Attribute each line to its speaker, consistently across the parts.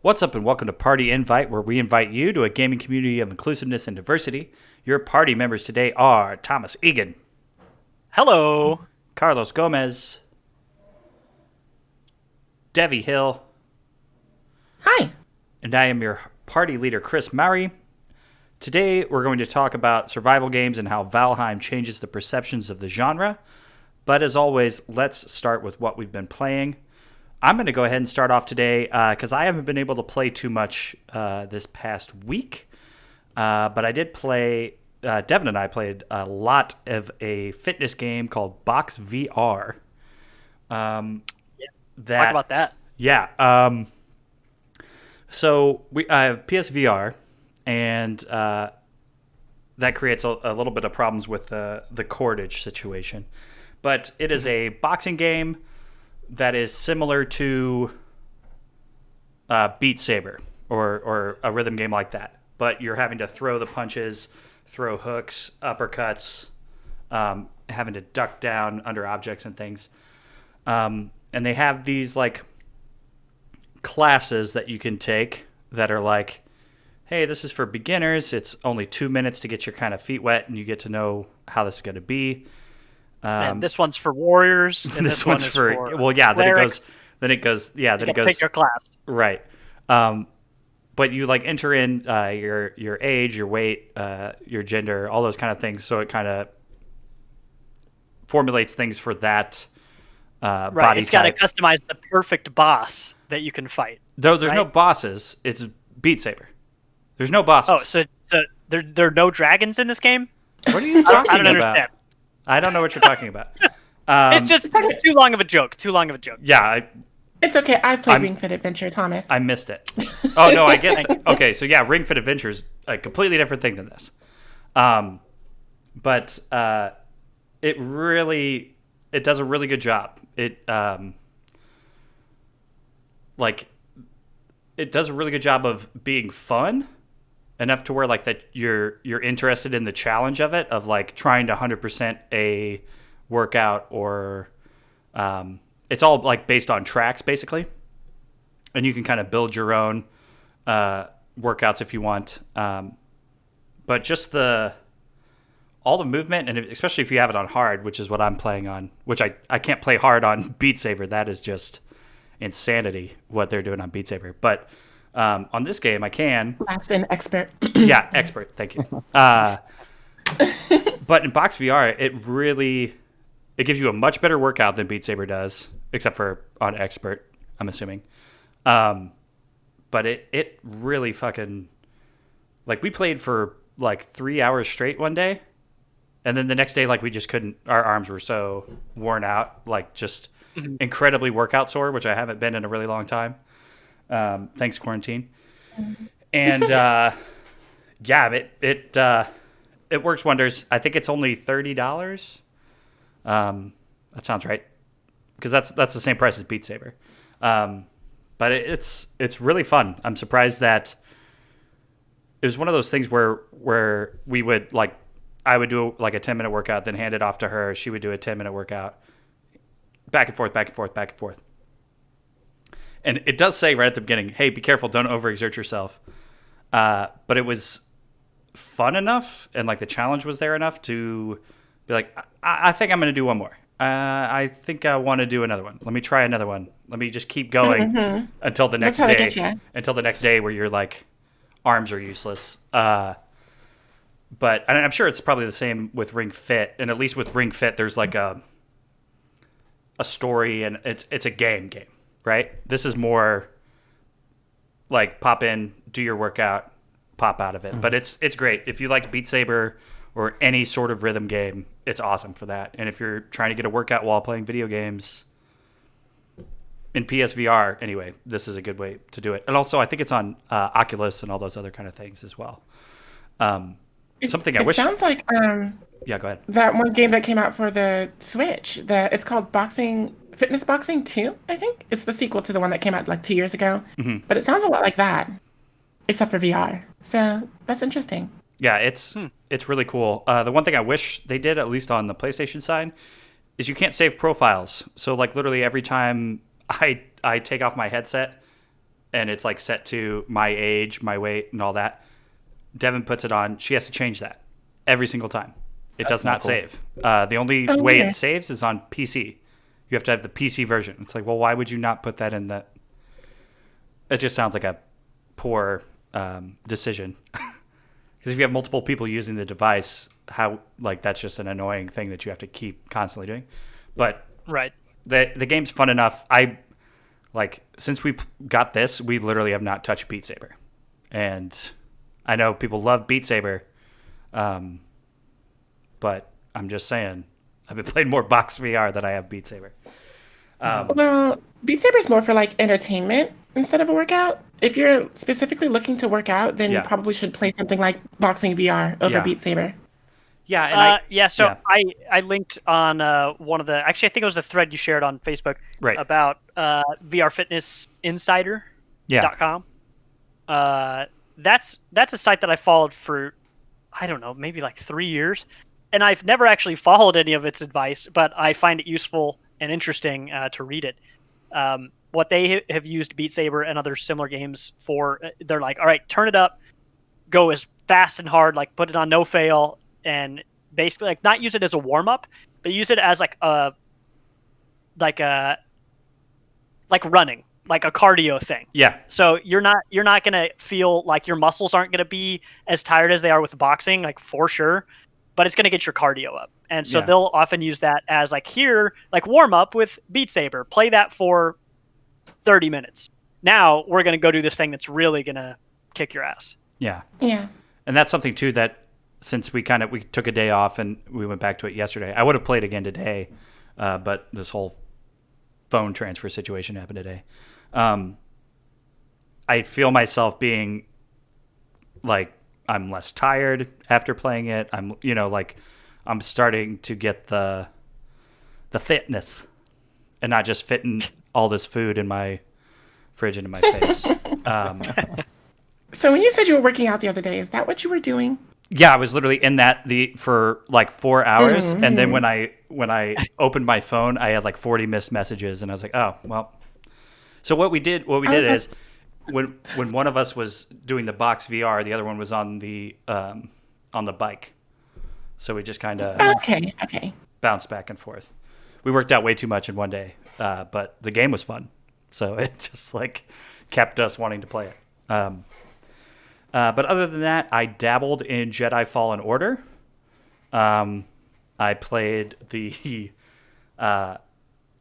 Speaker 1: What's up and welcome to Party Invite, where we invite you to a gaming community of inclusiveness and diversity. Your party members today are Thomas Egan.
Speaker 2: Hello.
Speaker 1: Carlos Gomez. Devi Hill.
Speaker 3: Hi.
Speaker 1: And I am your party leader, Chris Murray. Today we're going to talk about survival games and how Valheim changes the perceptions of the genre. But as always, let's start with what we've been playing. I'm going to go ahead and start off today because I haven't been able to play too much this past week. But I did play, Devin and I played a lot of a fitness game called Box VR.
Speaker 2: Talk about that.
Speaker 1: Yeah. So I have PSVR, and that creates a little bit of problems with the cordage situation. But it is a boxing game that is similar to Beat Saber or a rhythm game like that. But you're having to throw the punches, throw hooks, uppercuts, having to duck down under objects and things. And they have these like classes that you can take that are like, hey, this is for beginners. It's only 2 minutes to get your kind of feet wet and you get to know how this is going to be.
Speaker 2: And this one's for warriors. And
Speaker 1: this one's for well, yeah.
Speaker 2: Clerics.
Speaker 1: Then it goes.
Speaker 2: Pick your class.
Speaker 1: Right. But you like enter in your age, your weight, your gender, all those kind of things. So it kind of formulates things for that
Speaker 2: Right.
Speaker 1: body
Speaker 2: It's got to
Speaker 1: type.
Speaker 2: customize the perfect boss that you can fight.
Speaker 1: Though there's no bosses. It's Beat Saber. There's no bosses.
Speaker 2: Oh, so there are no dragons in this game?
Speaker 1: What are you talking
Speaker 2: I don't
Speaker 1: about?
Speaker 2: understand.
Speaker 1: I don't know what you're talking about.
Speaker 2: It's just too long of a joke.
Speaker 1: Yeah,
Speaker 3: It's okay. I've played Ring Fit Adventure, Thomas.
Speaker 1: I missed it. Oh, no, I get it. Okay, so yeah, Ring Fit Adventure is a completely different thing than this. But it does a really good job. It does a really good job of being fun enough to where like that you're interested in the challenge of it, of like trying to 100% a workout, or it's all like based on tracks basically, and you can kind of build your own workouts if you want, but just all the movement, and especially if you have it on hard, which is what I'm playing on, which I can't play hard on Beat Saber. That is just insanity what they're doing on Beat Saber. But on this game I can.
Speaker 3: Lapsed in expert.
Speaker 1: Yeah, expert, thank you. But in Box VR it gives you a much better workout than Beat Saber does, except for on expert, I'm assuming. But it really fucking, like, we played for like 3 hours straight one day, and then the next day, like, we just couldn't, our arms were so worn out, like just incredibly workout sore, which I haven't been in a really long time. Thanks, quarantine. And yeah, it works wonders. I think it's only $30. That sounds right, because that's the same price as Beat Saber. But it's really fun. I'm surprised that it was one of those things where we would, like, I would do like a 10-minute workout, then hand it off to her. She would do a 10-minute workout, back and forth. And it does say right at the beginning, hey, be careful, don't overexert yourself. But it was fun enough, and like the challenge was there enough to be like, I think I'm going to do one more. I think I want to do another one. Let me try another one. Let me just keep going until the next day. Until the next day where you're like, arms are useless. But I'm sure it's probably the same with Ring Fit. And at least with Ring Fit, there's like a story, and it's a game, right? This is more like pop in, do your workout, pop out of it. But it's great. If you like Beat Saber or any sort of rhythm game, it's awesome for that. And if you're trying to get a workout while playing video games, in PSVR anyway, this is a good way to do it. And also, I think it's on Oculus and all those other kind of things as well. Something I wish...
Speaker 3: It sounds like
Speaker 1: yeah, go ahead.
Speaker 3: that one game that came out for the Switch. It's called Fitness Boxing 2, I think. It's the sequel to the one that came out like 2 years ago. Mm-hmm. But it sounds a lot like that, except for VR. So that's interesting.
Speaker 1: Yeah, it's really cool. The one thing I wish they did, at least on the PlayStation side, is you can't save profiles. So like literally every time I take off my headset and it's like set to my age, my weight, and all that. Devin puts it on. She has to change that every single time. It does not save. The only way it saves is on PC. You have to have the PC version. It's like, well, why would you not put that in the... It just sounds like a poor decision. Because if you have multiple people using the device, that's just an annoying thing that you have to keep constantly doing. But
Speaker 2: right,
Speaker 1: the game's fun enough. Since we got this, we literally have not touched Beat Saber, and I know people love Beat Saber, but I'm just saying I've been playing more Box VR than I have Beat Saber.
Speaker 3: Well, Beat Saber is more for like entertainment instead of a workout. If you're specifically looking to work out, then you probably should play something like Boxing VR over Beat Saber.
Speaker 2: Yeah, and I linked on one of the... Actually, I think it was the thread you shared on Facebook about VR Fitness Insider.com. That's a site that I followed for, I don't know, maybe like 3 years. And I've never actually followed any of its advice, but I find it useful and interesting to read it. What they have used Beat Saber and other similar games for, they're like, all right, turn it up, go as fast and hard, like put it on no fail, and basically like not use it as a warm up, but use it as like running, like a cardio thing.
Speaker 1: Yeah.
Speaker 2: So you're not gonna feel like your muscles aren't gonna be as tired as they are with boxing, like for sure, but it's gonna get your cardio up. And so they'll often use that as like warm up with Beat Saber. Play that for 30 minutes. Now we're gonna go do this thing that's really gonna kick your ass.
Speaker 1: Yeah.
Speaker 3: Yeah.
Speaker 1: And that's something too that since we took a day off and we went back to it yesterday, I would have played again today, but this whole phone transfer situation happened today. I feel myself being like I'm less tired after playing it. I'm starting to get the fitness and not just fitting all this food in my fridge into my face.
Speaker 3: So when you said you were working out the other day, is that what you were doing?
Speaker 1: Yeah, I was literally in that for like 4 hours, and then when I opened my phone, I had like 40 missed messages, and I was like, oh well. So what we did is when one of us was doing the box VR, the other one was on the bike. So we just kind of
Speaker 3: okay
Speaker 1: bounced back and forth. We worked out way too much in one day, but the game was fun, so it just like kept us wanting to play it. But other than that, I dabbled in Jedi Fallen Order. I played the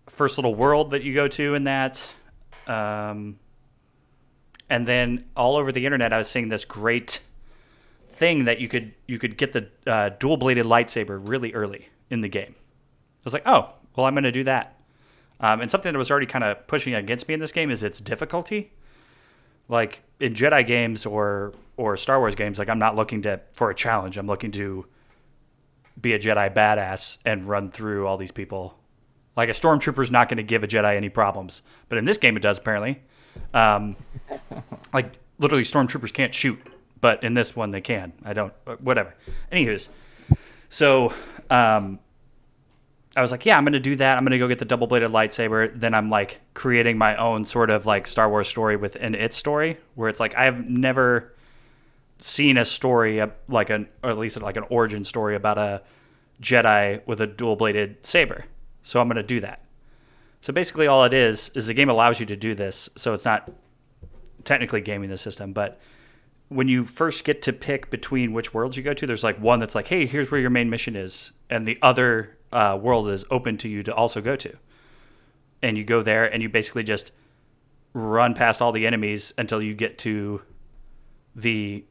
Speaker 1: first little world that you go to in that. And then all over the internet, I was seeing this great thing that you could get the dual-bladed lightsaber really early in the game. I was like, oh, well, I'm going to do that. And something that was already kind of pushing against me in this game is its difficulty. Like in Jedi games or Star Wars games, like I'm not looking for a challenge. I'm looking to be a Jedi badass and run through all these people. Like a stormtrooper's not going to give a Jedi any problems, but in this game it does apparently. Like literally stormtroopers can't shoot, but in this one they can. Whatever. Anywho's, so I was like, yeah, I'm going to do that. I'm going to go get the double-bladed lightsaber. Then I'm like creating my own sort of like Star Wars story within its story, where it's like I have never seen a story or at least like an origin story about a Jedi with a dual-bladed saber. So I'm going to do that. So basically all it is the game allows you to do this. So it's not technically gaming the system, but when you first get to pick between which worlds you go to, there's like one that's like, hey, here's where your main mission is. And the other world is open to you to also go to. And you go there and you basically just run past all the enemies until you get to the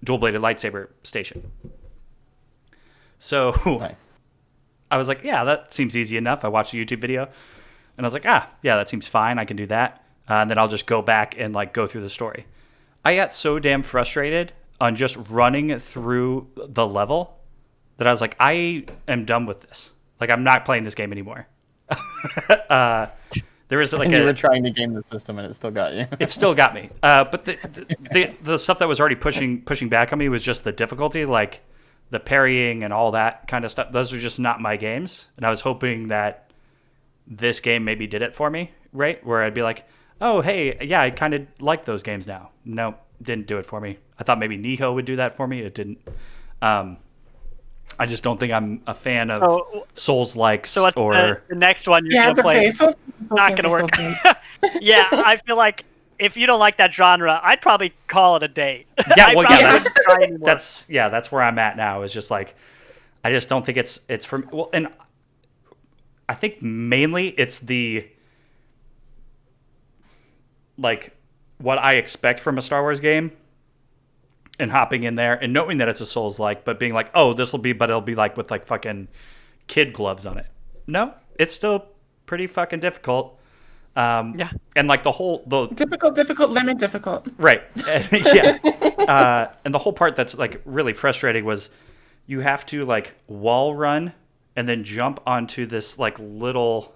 Speaker 1: dual-bladed lightsaber station. So nice. I was like, yeah, that seems easy enough. I watched a YouTube video and I was like, yeah, that seems fine. I can do that. And then I'll just go back and like go through the story. I got so damn frustrated on just running through the level that I was like, I am done with this. Like, I'm not playing this game anymore. There is like
Speaker 4: you were trying to game the system and it still got you.
Speaker 1: It still got me. But the stuff that was already pushing back on me was just the difficulty, like the parrying and all that kind of stuff. Those are just not my games. And I was hoping that this game maybe did it for me, right? Where I'd be like, oh, hey, yeah, I kind of like those games now. No, didn't do it for me. I thought maybe Nihon would do that for me. It didn't. I just don't think I'm a fan of Souls-likes
Speaker 2: So what's
Speaker 1: or...
Speaker 2: the next one you're
Speaker 3: Yeah,
Speaker 2: going to play?
Speaker 3: Souls
Speaker 2: Not going to work. Yeah, I feel like if you don't like that genre, I'd probably call it a day.
Speaker 1: Yeah, well, yeah,
Speaker 2: that's
Speaker 1: that's where I'm at now. Is just like, I just don't think it's for me. Well, and I think mainly it's the, like, what I expect from a Star Wars game, and hopping in there and knowing that it's a Souls-like, but being like, oh, this will be, but it'll be like with like fucking kid gloves on it. No, it's still pretty fucking difficult.
Speaker 2: Yeah,
Speaker 1: and like the
Speaker 3: difficult, lemon difficult.
Speaker 1: Right. Yeah. And the whole part that's like really frustrating was you have to like wall run and then jump onto this like little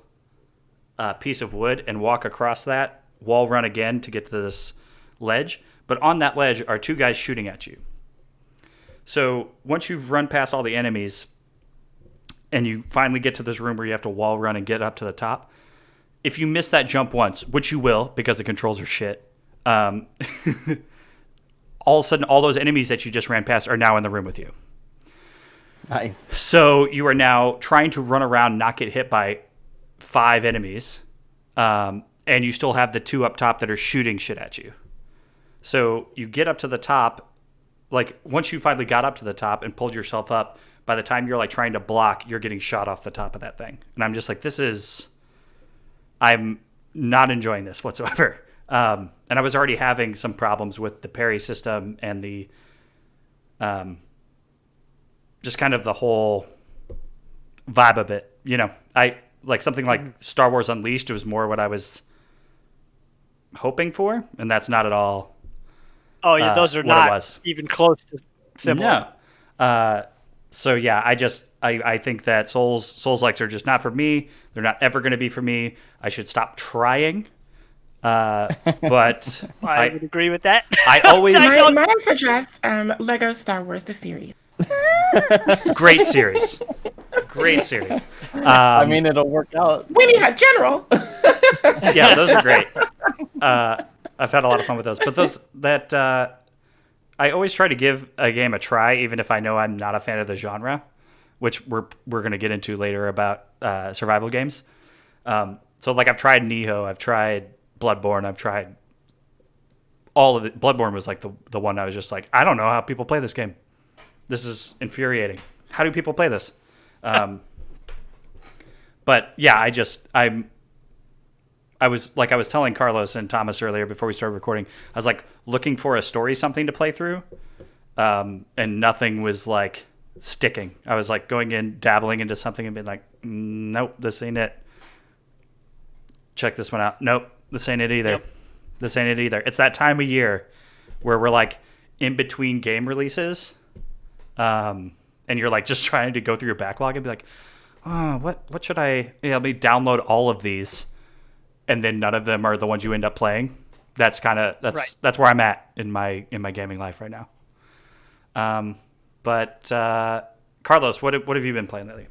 Speaker 1: piece of wood and walk across that, wall run again to get to this ledge. But on that ledge are two guys shooting at you. So once you've run past all the enemies and you finally get to this room where you have to wall run and get up to the top, if you miss that jump once, which you will because the controls are shit, all of a sudden all those enemies that you just ran past are now in the room with you.
Speaker 4: Nice.
Speaker 1: So you are now trying to run around, not get hit by 5 enemies, and you still have the 2 up top that are shooting shit at you. So you get up to the top, like once you finally got up to the top and pulled yourself up, by the time you're like trying to block, you're getting shot off the top of that thing. And I'm just like, I'm not enjoying this whatsoever. And I was already having some problems with the parry system and the, just kind of the whole vibe of it. You know, I like something like Star Wars Unleashed. It was more what I was hoping for, and that's not at all.
Speaker 2: Oh yeah, those are not even close to similar.
Speaker 1: No. So yeah, I think that Souls-likes are just not for me. They're not ever going to be for me. I should stop trying. But
Speaker 2: I would agree with that.
Speaker 1: I always
Speaker 3: might suggest Lego Star Wars the series.
Speaker 1: Great series. Great series.
Speaker 4: I mean, it'll work out.
Speaker 3: Winnie had General.
Speaker 1: Yeah, those are great. I've had a lot of fun with those. But those that I always try to give a game a try, even if I know I'm not a fan of the genre, which we're going to get into later about survival games. So like I've tried Nihon, I've tried Bloodborne, I've tried all of it. Bloodborne was like the one I was just like, I don't know how people play this game. This is infuriating. How do people play this? But yeah, I was telling Carlos and Thomas earlier before we started recording, I was like looking for a story something to play through, and nothing was like sticking. I was like going in, dabbling into something and being like, nope, this ain't it. Check this one out. Nope, this ain't it either. Yep. This ain't it either. It's that time of year where we're like in between game releases, and you're like just trying to go through your backlog and be like, oh, what should I? Yeah, let me download all of these. And then none of them are the ones you end up playing. That's where I'm at in my gaming life right now. But Carlos, what have you been playing lately?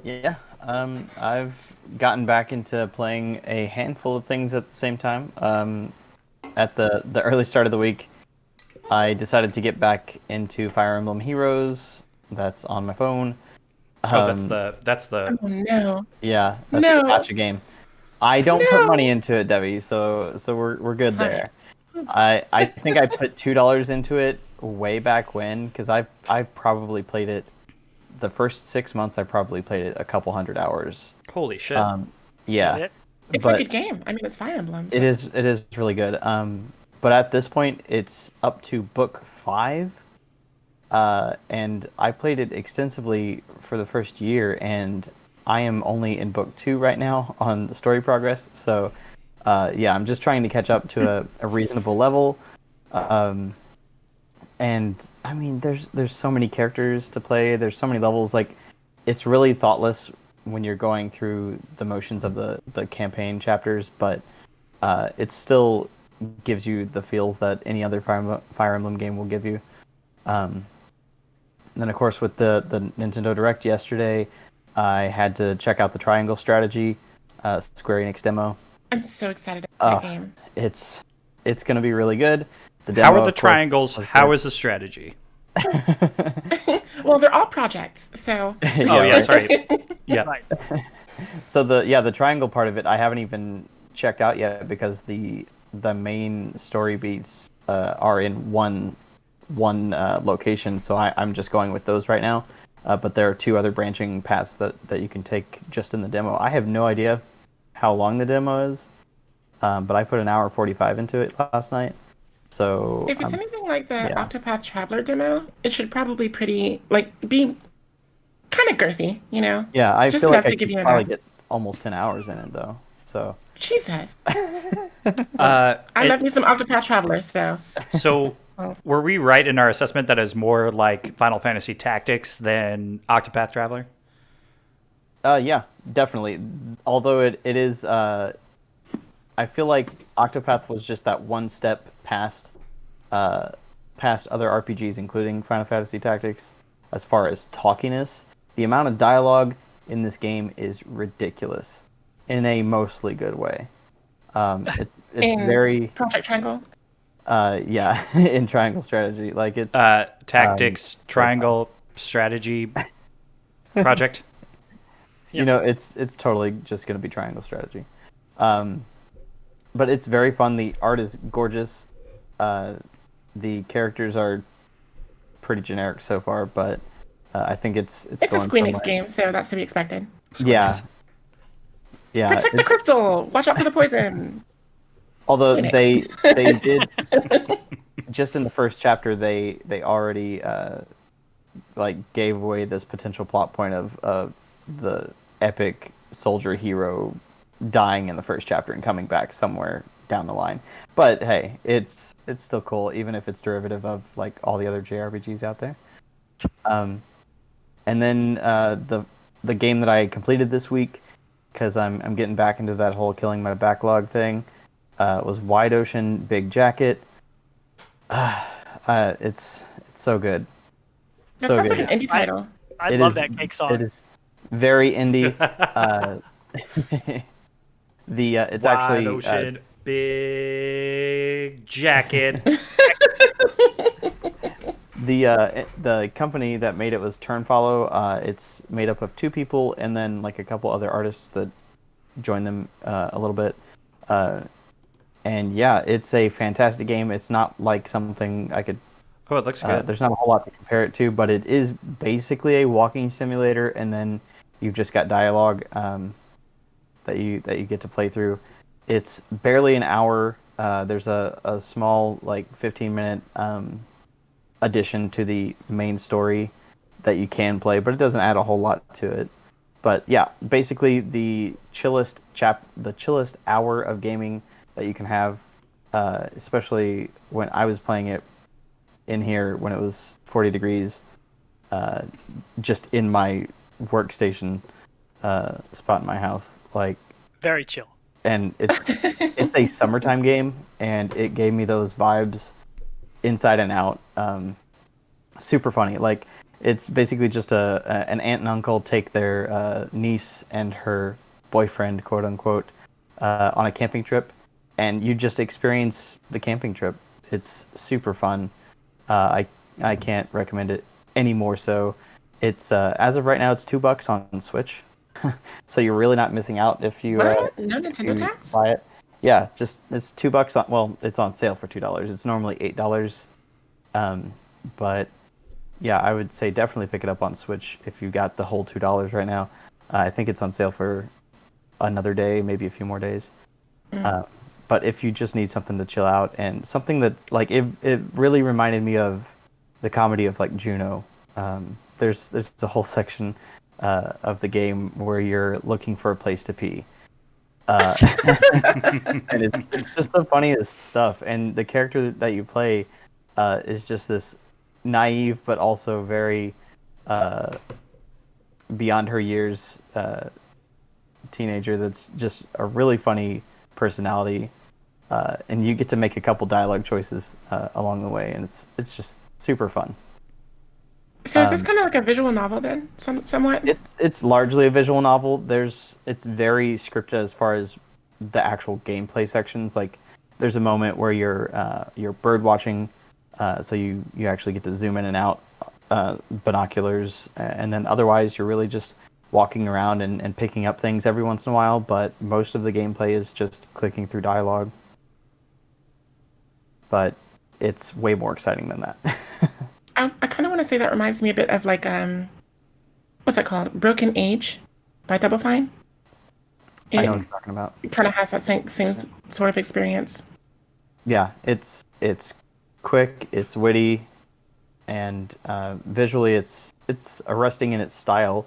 Speaker 4: Yeah, I've gotten back into playing a handful of things at the same time. At the early start of the week, I decided to get back into Fire Emblem Heroes. That's on my phone.
Speaker 1: That's the.
Speaker 3: Oh, no.
Speaker 4: Yeah, that's the gacha game. I don't put money into it, Debbie, so we're good there. I think I put $2 into it way back when, because I probably played it the first 6 months. I probably played it a couple hundred hours.
Speaker 1: Holy shit!
Speaker 4: Yeah,
Speaker 3: it's a good game. I mean, it's Fire Emblem. So.
Speaker 4: It is really good. But at this point, it's up to book 5, and I played it extensively for the first year, and I am only in book 2 right now on the story progress. So, yeah, I'm just trying to catch up to a reasonable level. And I mean, there's so many characters to play. There's so many levels. Like, it's really thoughtless when you're going through the motions of the campaign chapters, but it still gives you the feels that any other Fire Emblem game will give you. And then, of course, with the Nintendo Direct yesterday, I had to check out the Triangle Strategy, Square Enix demo.
Speaker 3: I'm so excited about that game.
Speaker 4: It's gonna be really good. The
Speaker 1: How
Speaker 4: demo,
Speaker 1: are the
Speaker 4: of course,
Speaker 1: triangles?
Speaker 4: was
Speaker 1: How
Speaker 4: good.
Speaker 1: is the strategy?
Speaker 3: Well, they're all projects, so.
Speaker 1: Oh yeah,
Speaker 4: right.
Speaker 1: sorry. Yeah.
Speaker 2: Right.
Speaker 4: So the triangle part of it, I haven't even checked out yet because the main story beats are in one location. So I'm just going with those right now. But there are two other branching paths that you can take just in the demo. I have no idea how long the demo is, but I put an hour 45 into it last night. So
Speaker 3: If it's anything like the
Speaker 4: yeah.
Speaker 3: Octopath Traveler demo, it should probably be kind of girthy, you know?
Speaker 4: Yeah, I
Speaker 3: Just
Speaker 4: feel like
Speaker 3: enough
Speaker 4: I
Speaker 3: to give
Speaker 4: could
Speaker 3: you
Speaker 4: probably
Speaker 3: enough.
Speaker 4: get almost 10 hours in it though. So
Speaker 3: Jesus.
Speaker 1: Uh,
Speaker 3: I
Speaker 1: it-
Speaker 3: love me some Octopath Traveler, so.
Speaker 1: so
Speaker 3: Oh.
Speaker 1: were we right in our assessment that is more like Final Fantasy Tactics than Octopath Traveler?
Speaker 4: Yeah, definitely. Although it is, I feel like Octopath was just that one step past, past other RPGs, including Final Fantasy Tactics, as far as talkiness. The amount of dialogue in this game is ridiculous, in a mostly good way. It's
Speaker 3: In
Speaker 4: very,
Speaker 3: Project Triangle.
Speaker 4: yeah, in triangle strategy, like it's
Speaker 1: Tactics,
Speaker 4: so fun.
Speaker 1: triangle, strategy, project.
Speaker 4: You know, it's totally just going to be triangle strategy. But it's very fun. The art is gorgeous. The characters are pretty generic so far, but I think it's
Speaker 3: It's a
Speaker 4: going
Speaker 3: Squeenix
Speaker 4: somewhere.
Speaker 3: game, so that's to be expected.
Speaker 4: Yeah, yeah.
Speaker 3: Protect the crystal! Watch out for the poison!
Speaker 4: Although
Speaker 3: Squeenix.
Speaker 4: they did just in the first chapter, they already like gave away this potential plot point of the epic soldier hero dying in the first chapter and coming back somewhere down the line. But hey, it's still cool, even if it's derivative of like all the other JRPGs out there. And then the game that I completed this week, because I'm getting back into that whole killing my backlog thing, was Wide Ocean Big Jacket. It's so good.
Speaker 3: That
Speaker 4: So
Speaker 3: sounds
Speaker 4: good.
Speaker 3: like an indie title.
Speaker 2: I
Speaker 4: It
Speaker 2: love
Speaker 4: is-
Speaker 2: that cake song.
Speaker 4: It is very indie. It's
Speaker 1: Wide
Speaker 4: actually
Speaker 1: ocean, big jacket.
Speaker 4: the company that made it was Turnfollow. It's made up of two people and then like a couple other artists that joined them a little bit. And yeah, it's a fantastic game. It's not like something I could.
Speaker 1: Oh, it looks good.
Speaker 4: There's not a whole lot to compare it to, but it is basically a walking simulator, and then you've just got dialogue that you get to play through. It's barely an hour. There's a small like 15-minute addition to the main story that you can play, but it doesn't add a whole lot to it. But yeah, basically the chillest hour of gaming that you can have, especially when I was playing it in here when it was 40 degrees, just in my workstation spot in my house, like.
Speaker 2: Very chill.
Speaker 4: And it's a summertime game, and it gave me those vibes inside and out. Super funny. Like it's basically just an aunt and uncle take their niece and her boyfriend, quote unquote, on a camping trip, and you just experience the camping trip. It's super fun. I can't recommend it any more so. It's as of right now, it's $2 on Switch. So you're really not missing out if you
Speaker 3: What? No Nintendo
Speaker 4: you
Speaker 3: tax?
Speaker 4: buy it. Yeah, just it's $2 on. Well, it's on sale for $2. It's normally $8. But yeah, I would say definitely pick it up on Switch if you got the whole $2 right now. I think it's on sale for another day, maybe a few more days. But if you just need something to chill out and something that's like it really reminded me of the comedy of like Juno. There's a whole section of the game where you're looking for a place to pee. And it's just the funniest stuff. And the character that you play is just this naive but also very beyond her years teenager that's just a really funny personality. And you get to make a couple dialogue choices along the way, and it's just super fun.
Speaker 3: So is this kind of like a visual novel then, somewhat?
Speaker 4: It's largely a visual novel. It's very scripted as far as the actual gameplay sections. Like, there's a moment where you're bird watching, so you actually get to zoom in and out, binoculars, and then otherwise you're really just walking around and picking up things every once in a while. But most of the gameplay is just clicking through dialogue. But it's way more exciting than that.
Speaker 3: I kind of want to say that reminds me a bit of like what's that called? Broken Age by Double Fine.
Speaker 4: I know what you're talking about.
Speaker 3: It kind of has that same sort of experience.
Speaker 4: Yeah, it's quick, it's witty, and visually it's arresting in its style.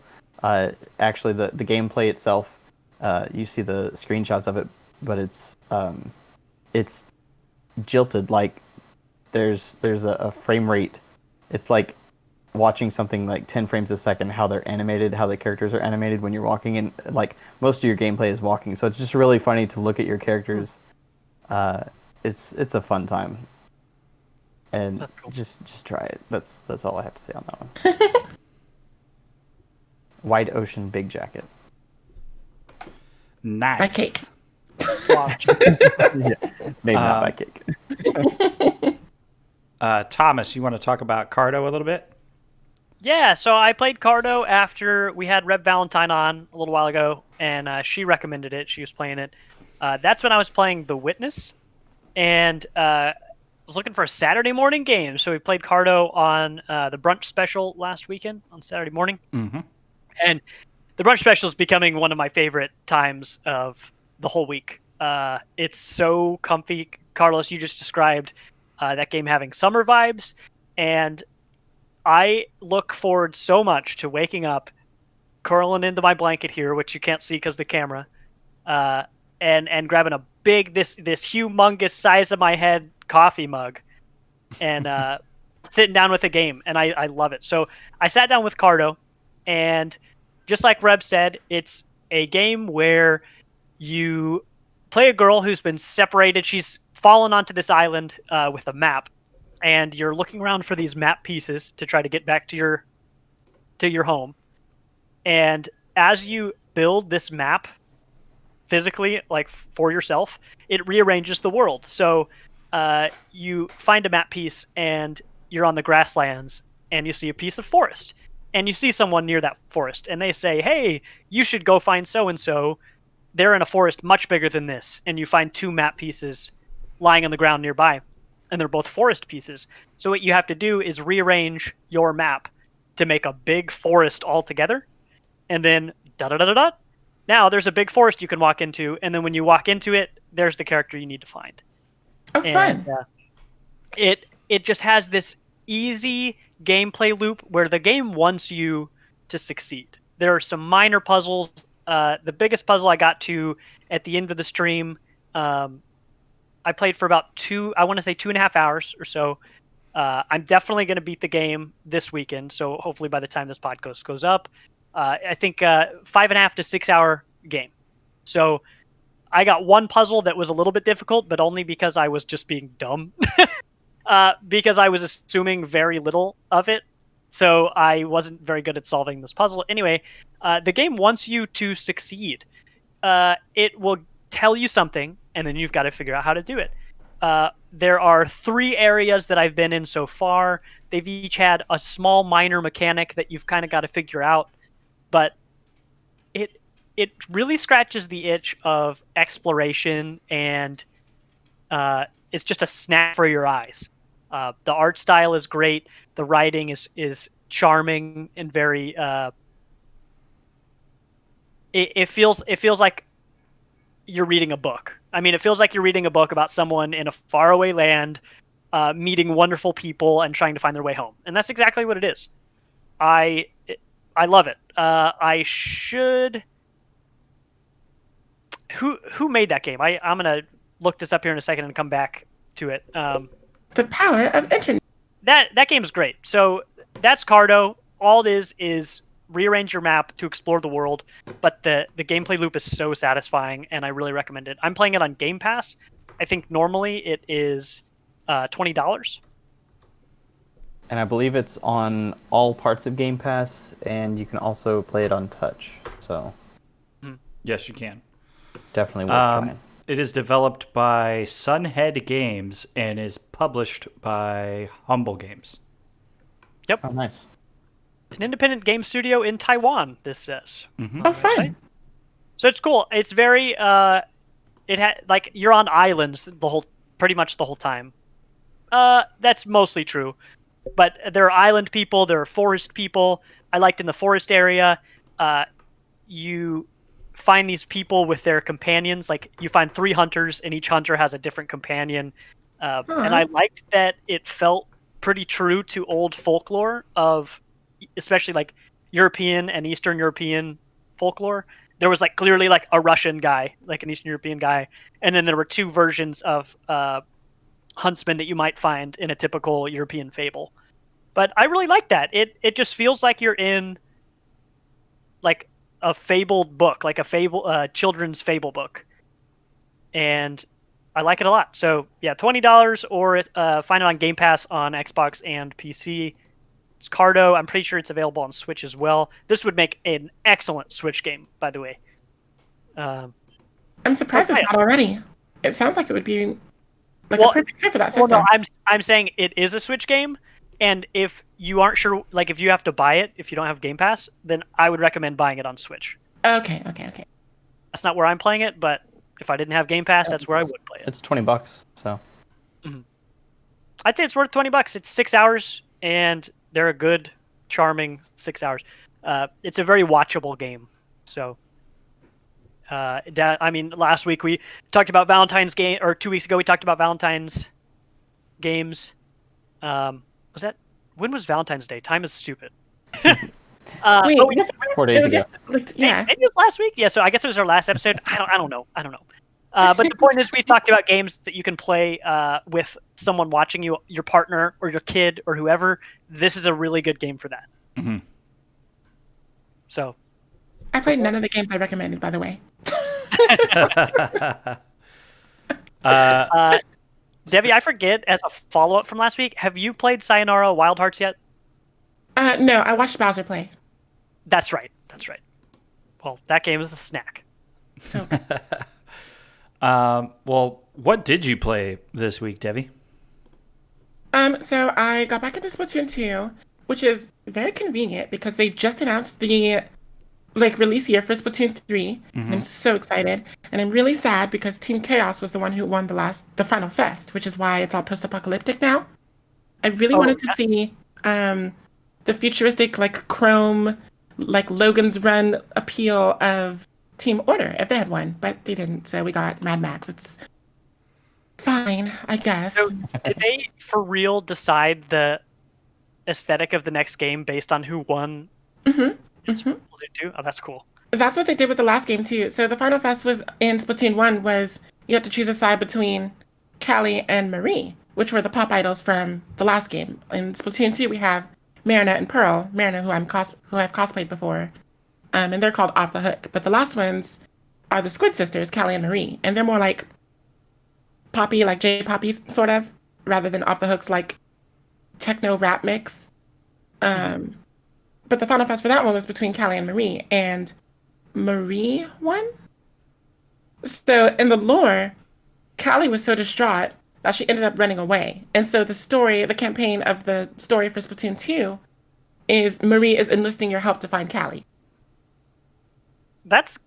Speaker 4: Actually, the gameplay itself, you see the screenshots of it, but it's jilted. Like there's a frame rate. It's like watching something like 10 frames a second, how they're animated, how the characters are animated when you're walking, and like most of your gameplay is walking. So it's just really funny to look at your characters. It's a fun time. And
Speaker 2: cool.
Speaker 4: just try it. That's all I have to say on that one. White Ocean Big Jacket.
Speaker 1: Nice.
Speaker 3: By Cake.
Speaker 4: Yeah, maybe not by Cake.
Speaker 1: Thomas, you want to talk about Cardo a little bit?
Speaker 2: Yeah, so I played Cardo after we had Reb Valentine on a little while ago, and she recommended it. She was playing it. That's when I was playing The Witness, and was looking for a Saturday morning game. So we played Cardo on the brunch special last weekend on Saturday morning.
Speaker 1: Mm-hmm.
Speaker 2: And the brunch special is becoming one of my favorite times of the whole week. It's so comfy. Carlos, you just described that game having summer vibes, and I look forward so much to waking up, curling into my blanket here, which you can't see because of the camera, and grabbing a big, this humongous size of my head coffee mug, and sitting down with a game, and I love it. So I sat down with Cardo, and just like Reb said, it's a game where you play a girl who's been separated. She's fallen onto this island with a map, and you're looking around for these map pieces to try to get back to your home. And as you build this map physically, like for yourself, it rearranges the world. So you find a map piece and you're on the grasslands and you see a piece of forest and you see someone near that forest and they say, hey, you should go find so-and-so. They're in a forest much bigger than this. And you find two map pieces lying on the ground nearby, and they're both forest pieces. So what you have to do is rearrange your map to make a big forest altogether, and then da-da-da-da-da. Now there's a big forest you can walk into, and then when you walk into it, there's the character you need to find.
Speaker 3: Oh,
Speaker 2: And
Speaker 3: fun.
Speaker 2: it just has this easy gameplay loop where the game wants you to succeed. There are some minor puzzles. The biggest puzzle I got to at the end of the stream, I played for about 2.5 hours or so. I'm definitely going to beat the game this weekend. So hopefully by the time this podcast goes up, I think 5.5 to 6 hour game. So I got one puzzle that was a little bit difficult, but only because I was just being dumb. Because I was assuming very little of it. So I wasn't very good at solving this puzzle. Anyway, the game wants you to succeed. It will tell you something, and then you've got to figure out how to do it. There are 3 areas that I've been in so far. They've each had a small minor mechanic that you've kind of got to figure out. But it really scratches the itch of exploration, and it's just a snap for your eyes. The art style is great. The writing is charming and very. It feels like you're reading a book. I mean, it feels like you're reading a book about someone in a faraway land, meeting wonderful people and trying to find their way home. And that's exactly what it is. I love it. I should. Who made that game? I'm gonna look this up here in a second and come back to it.
Speaker 3: The power of internet.
Speaker 2: That game is great. So that's Cardo. All it is rearrange your map to explore the world, but the gameplay loop is so satisfying, and I really recommend it. I'm playing it on Game Pass. I think normally it is $20.
Speaker 4: And I believe it's on all parts of Game Pass, and you can also play it on touch. So
Speaker 1: Yes, you can.
Speaker 4: Definitely worth trying.
Speaker 1: It is developed by Sunhead Games and is published by Humble Games.
Speaker 2: Yep.
Speaker 4: Oh, nice.
Speaker 2: An independent game studio in Taiwan, this says.
Speaker 3: Oh, fun.
Speaker 2: So it's cool. It's very it had like you're on islands pretty much the whole time. That's mostly true. But there are island people, there are forest people. I liked in the forest area, you find these people with their companions. Like you find 3 hunters, and each hunter has a different companion. And I liked that it felt pretty true to old folklore of, especially like European and Eastern European folklore. There was like clearly like a Russian guy, like an Eastern European guy, and then there were 2 versions of huntsmen that you might find in a typical European fable. But I really like that. It just feels like you're in like a fabled book, like a children's fable book, and I like it a lot. So yeah, $20 or find it on Game Pass on Xbox and PC. It's Cardo. I'm pretty sure it's available on Switch as well. This would make an excellent Switch game, by the way.
Speaker 3: I'm surprised it's not already. It sounds like it would be like a perfect fit for that system.
Speaker 2: Well, no, I'm saying it is a Switch game, and if you aren't sure, like if you have to buy it, if you don't have Game Pass, then I would recommend buying it on Switch.
Speaker 3: Okay.
Speaker 2: That's not where I'm playing it, but if I didn't have Game Pass, that's where I would play it.
Speaker 4: It's $20, so.
Speaker 2: I'd say it's worth $20. It's 6 hours, and they're a good, charming 6 hours. It's a very watchable game. So, I mean, last week we talked about Valentine's game, or 2 weeks ago we talked about Valentine's games. When was Valentine's Day? Time is stupid.
Speaker 3: Wait, was
Speaker 4: 4 days ago.
Speaker 2: Yeah, maybe it was last week. Yeah, so I guess it was our last episode. I don't know. But the point is, we've talked about games that you can play with someone watching you, your partner or your kid or whoever. This is a really good game for that.
Speaker 1: Mm-hmm.
Speaker 2: So,
Speaker 3: I played none of the games I recommended, by the way.
Speaker 2: Debbie, I forget, as a follow-up from last week, have you played Sayonara Wild Hearts yet?
Speaker 3: No, I watched Bowser play.
Speaker 2: That's right. Well, that game is a snack.
Speaker 3: So good.
Speaker 1: Well, what did you play this week, Debbie?
Speaker 3: So I got back into Splatoon 2, which is very convenient because they've just announced the release year for Splatoon 3. And I'm so excited. And I'm really sad because Team Chaos was the one who won the final fest, which is why it's all post-apocalyptic now. I really wanted to see the futuristic chrome Logan's Run appeal of Team Order if they had won, but they didn't, so we got Mad Max. It's fine, I guess.
Speaker 2: So did they for real decide the aesthetic of the next game based on who won? Oh, that's cool.
Speaker 3: That's what they did with the last game too. So the final fest was in Splatoon 1 was you have to choose a side between Callie and Marie, which were the pop idols from the last game. In Splatoon 2 we have Marina and Pearl. Marina, who I've cosplayed before, and they're called Off the Hook. But the last ones are the Squid Sisters, Callie and Marie, and they're more like poppy, like J-poppy sort of, rather than Off the Hook's like techno rap mix. But the final fest for that one was between Callie and Marie, and Marie won. So in the lore, Callie was so distraught that she ended up running away. And so the campaign of the story for Splatoon 2 is Marie is enlisting your help to find Callie.
Speaker 2: That's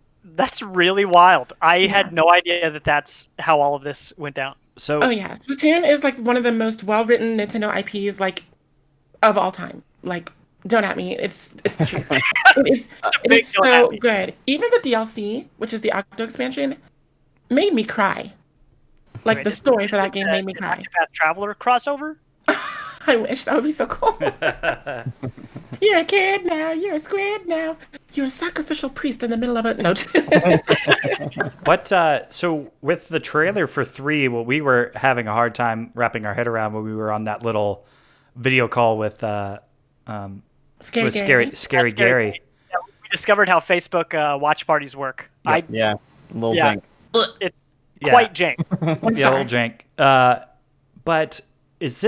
Speaker 2: really wild. I had no idea that that's how all of this went down.
Speaker 1: So,
Speaker 3: oh yeah, Splatoon is one of the most well-written Nintendo IPs of all time. Don't at me. It's the truth. It is so good. Even the DLC, which is the Octo expansion, made me cry. The story for that game made me cry.
Speaker 2: Octopath Traveler crossover?
Speaker 3: I wish that would be so cool. You're a kid now. You're a squid now. You're a sacrificial priest in the middle of it. No.
Speaker 1: So with the trailer for 3, what we were having a hard time wrapping our head around when we were on that little video call with Scary Gary.
Speaker 2: Yeah, we discovered how Facebook watch parties work.
Speaker 4: Yep. Little jank.
Speaker 2: It's quite jank.
Speaker 1: Yeah, a little jank. But is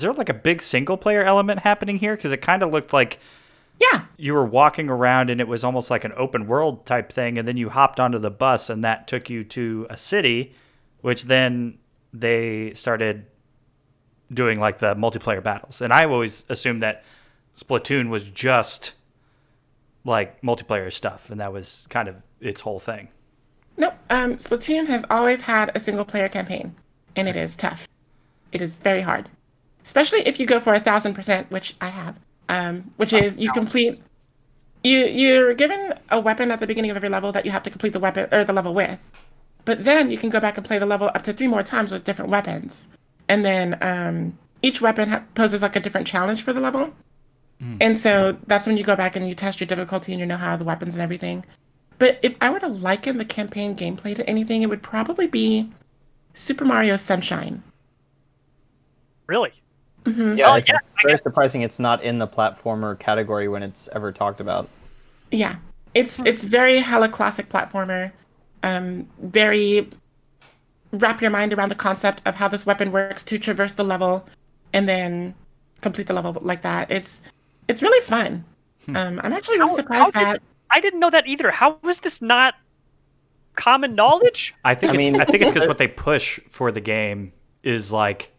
Speaker 1: there a big single player element happening here? Because it kind of looked like
Speaker 3: Yeah.
Speaker 1: you were walking around and it was almost like an open world type thing, and then you hopped onto the bus and that took you to a city, which then they started doing like the multiplayer battles. And I always assumed that Splatoon was just like multiplayer stuff, and that was kind of its whole thing.
Speaker 3: Nope. Splatoon has always had a single player campaign, and it is tough. It is very hard, especially if you go for 1,000%, which I have. Which is you complete. You're given a weapon at the beginning of every level that you have to complete the weapon or the level with, but then you can go back and play the level up to 3 more times with different weapons, and then each weapon poses like a different challenge for the level. And so that's when you go back and you test your difficulty and you know how the weapons and everything. But if I were to liken the campaign gameplay to anything, it would probably be Super Mario Sunshine.
Speaker 2: Really?
Speaker 4: Yeah, it's
Speaker 2: I
Speaker 4: very
Speaker 2: guess.
Speaker 4: surprising it's not in the platformer category when it's ever talked about.
Speaker 3: Yeah, it's very hella classic platformer. Very wrap your mind around the concept of how this weapon works to traverse the level, and then complete the level like that. It's really fun. I'm actually really surprised that.
Speaker 2: I didn't know that either. How is this not common knowledge?
Speaker 1: I think it's because what they push for the game is like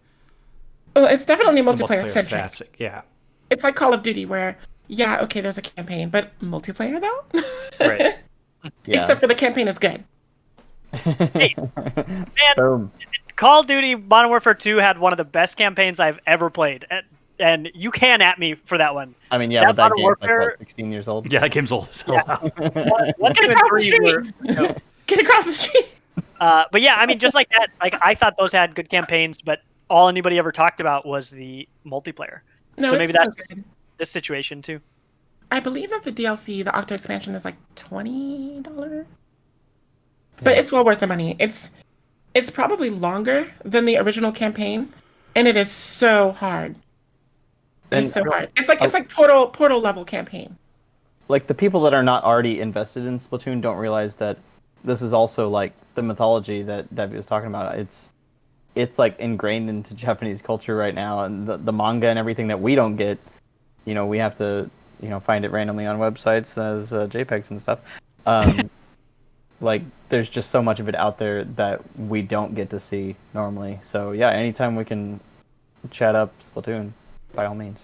Speaker 3: Well, it's definitely
Speaker 1: the
Speaker 3: multiplayer
Speaker 1: multiplayer
Speaker 3: centric.
Speaker 1: classic. Yeah.
Speaker 3: It's like Call of Duty, where yeah, okay, there's a campaign, but multiplayer though.
Speaker 1: Right.
Speaker 4: Yeah.
Speaker 3: Except for the campaign is good.
Speaker 2: Hey, man,
Speaker 4: Boom.
Speaker 2: Call of Duty Modern Warfare 2 had one of the best campaigns I've ever played. And you can at me for that one.
Speaker 4: I mean, yeah,
Speaker 2: That
Speaker 4: but that
Speaker 2: Modern
Speaker 4: game's like,
Speaker 2: Warfare-
Speaker 4: what, 16 years old?
Speaker 1: Yeah, that game's old as hell now.
Speaker 2: 1, 2, and
Speaker 3: across
Speaker 2: 3
Speaker 3: the
Speaker 2: were...
Speaker 3: Get across the street.
Speaker 2: But yeah, I mean, just like that, like I thought those had good campaigns, but all anybody ever talked about was the multiplayer.
Speaker 3: No,
Speaker 2: So
Speaker 3: it's
Speaker 2: maybe
Speaker 3: so
Speaker 2: that's
Speaker 3: good.
Speaker 2: this situation too.
Speaker 3: I believe that the DLC, the Octo expansion, is like $20. But it's well worth the money. It's probably longer than the original campaign, and it is so hard. It's so hard. It's like portal level campaign.
Speaker 4: Like, the people that are not already invested in Splatoon don't realize that this is also like the mythology that Debbie was talking about. It's like ingrained into Japanese culture right now, and the manga and everything that we don't get, we have to find it randomly on websites as JPEGs and stuff. Like, there's just so much of it out there that we don't get to see normally. So yeah, anytime we can chat up Splatoon, by all means.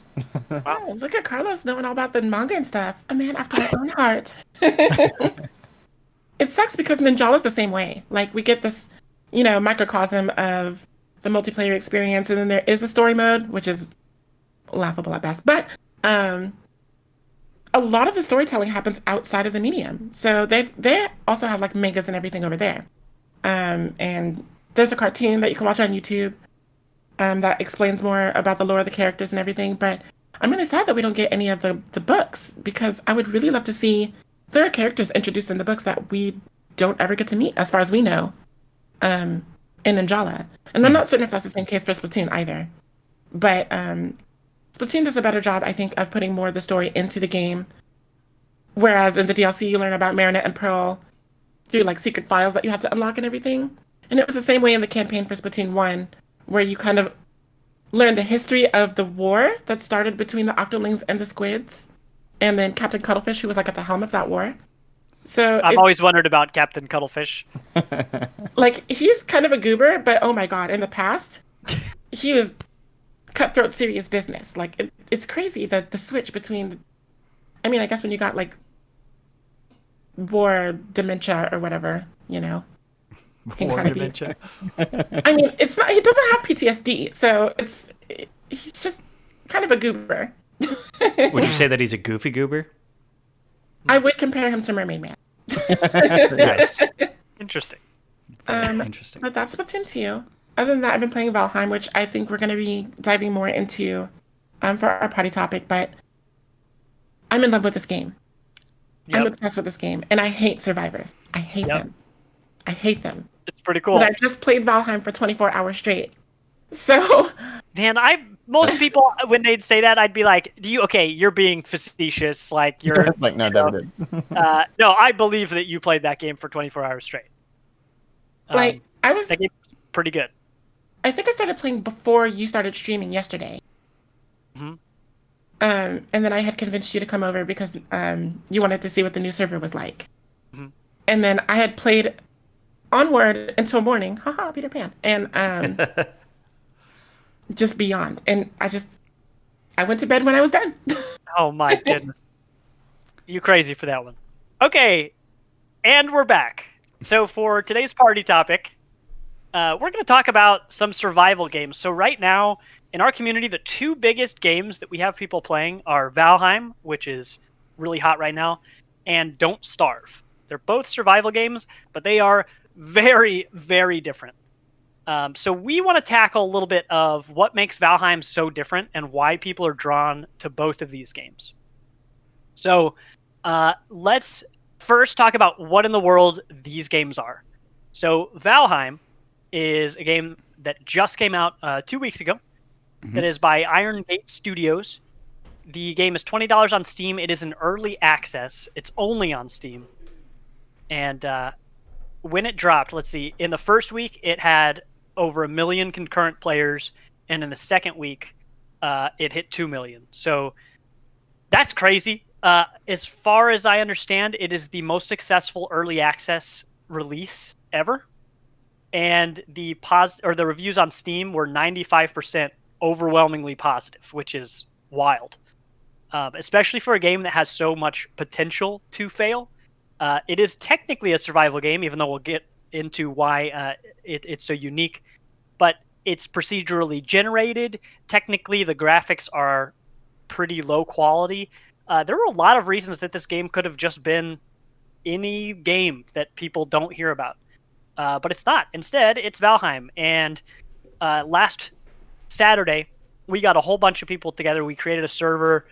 Speaker 3: Oh, look at Carlos knowing all about the manga and stuff. A man after my own heart. It sucks because Ninjala's the same way. Like, we get this, microcosm of the multiplayer experience, and then there is a story mode, which is laughable at best. But a lot of the storytelling happens outside of the medium. So they also have like mangas and everything over there. And there's a cartoon that you can watch on YouTube that explains more about the lore of the characters and everything. But I'm really sad that we don't get any of the books, because I would really love to see. There are characters introduced in the books that we don't ever get to meet, as far as we know, in Ninjala. And I'm not certain if that's the same case for Splatoon either. But Splatoon does a better job, I think, of putting more of the story into the game. Whereas in the DLC, you learn about Marinette and Pearl through like secret files that you have to unlock and everything. And it was the same way in the campaign for Splatoon 1, where you kind of learn the history of the war that started between the Octolings and the Squids, and then Captain Cuttlefish, who was like at the helm of that war. So
Speaker 2: I've always wondered about Captain Cuttlefish.
Speaker 3: like, he's kind of a goober, but oh my god, in the past, he was cutthroat serious business. Like, it's crazy that the switch between, I mean, I guess when you got like war dementia or whatever, can
Speaker 1: War
Speaker 3: kind of
Speaker 1: dementia.
Speaker 3: I mean, it's not. He doesn't have PTSD, so he's just kind of a goober.
Speaker 1: Would you say that he's a goofy goober?
Speaker 3: I would compare him to Mermaid Man.
Speaker 1: Nice.
Speaker 2: Interesting.
Speaker 1: Interesting.
Speaker 3: But that's Splatoon 2. Other than that, I've been playing Valheim, which I think we're going to be diving more into for our party topic. But I'm in love with this game.
Speaker 2: Yep.
Speaker 3: I'm obsessed with this game, and I hate survivors. I hate
Speaker 2: Yep.
Speaker 3: them. I hate them.
Speaker 2: It's pretty cool.
Speaker 3: But I just played Valheim for 24 hours straight. So,
Speaker 2: Man, most people, when they'd say that, I'd be like, you're being facetious. Like, you're,
Speaker 4: It's like, no, Debbie did.
Speaker 2: no, I believe that you played that game for 24 hours straight.
Speaker 3: like,
Speaker 2: That game's pretty good.
Speaker 3: I think I started playing before you started streaming yesterday.
Speaker 2: Mhm.
Speaker 3: And then I had convinced you to come over because you wanted to see what the new server was like.
Speaker 2: Mhm.
Speaker 3: And then I had played Onward until morning. Haha, Peter Pan. And just beyond. And I went to bed when I was done.
Speaker 2: Oh my goodness. You crazy for that one. Okay, and we're back. So for today's party topic, we're going to talk about some survival games. So right now, in our community, the two biggest games that we have people playing are Valheim, which is really hot right now, and Don't Starve. They're both survival games, but they are very, very different. So we want to tackle a little bit of what makes Valheim so different and why people are drawn to both of these games. So let's first talk about what in the world these games are. So Valheim is a game that just came out 2 weeks ago. That is by Iron Gate Studios. The game is $20 on Steam. It is an early access. It's only on Steam. And when it dropped, let's see, in the first week, it had over 1 million concurrent players. And in the second week, it hit 2 million. So that's crazy. As far as I understand, it is the most successful early access release ever. And the reviews on Steam were 95% overwhelmingly positive, which is wild. Especially for a game that has so much potential to fail. It is technically a survival game, even though we'll get into why it's so unique. But it's procedurally generated. Technically, the graphics are pretty low quality. There were a lot of reasons that this game could have just been any game that people don't hear about. But it's not. Instead, it's Valheim. And last Saturday, we got a whole bunch of people together. We created a server.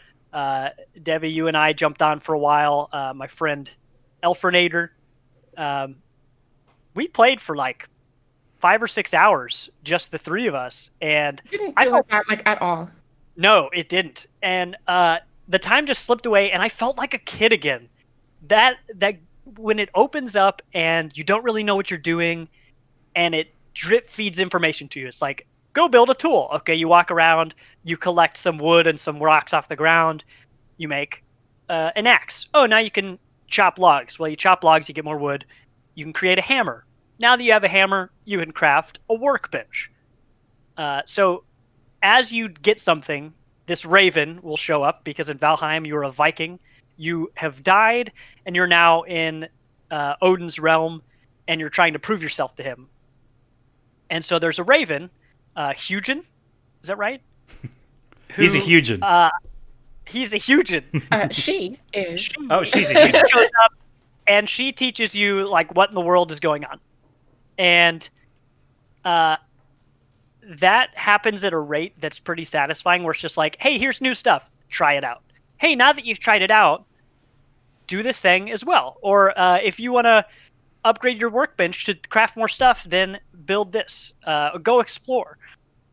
Speaker 2: Debbie, you and I jumped on for a while. My friend Elfernator. We played for like 5 or 6 hours, just the three of us. And
Speaker 3: Didn't feel like that like at all.
Speaker 2: No, it didn't. And the time just slipped away, and I felt like a kid again. That when it opens up and you don't really know what you're doing, and it drip feeds information to you. It's like, go build a tool. Okay, you walk around, you collect some wood and some rocks off the ground, you make an axe. Oh, now you can chop logs. Well, you chop logs, you get more wood. You can create a hammer. Now that you have a hammer, you can craft a workbench. So as you get something, this raven will show up because in Valheim you're a Viking. You have died, and you're now in Odin's realm, and you're trying to prove yourself to him. And so there's a raven, Hugin. Is that right?
Speaker 1: He's a Hugin.
Speaker 2: He's a Hugin.
Speaker 3: She is.
Speaker 2: She's
Speaker 1: a Hugin.
Speaker 2: Shows up, and she teaches you like what in the world is going on. And that happens at a rate that's pretty satisfying, where it's just like, hey, here's new stuff. Try it out. Hey, now that you've tried it out, do this thing as well. Or if you want to upgrade your workbench to craft more stuff, then build this. Go explore.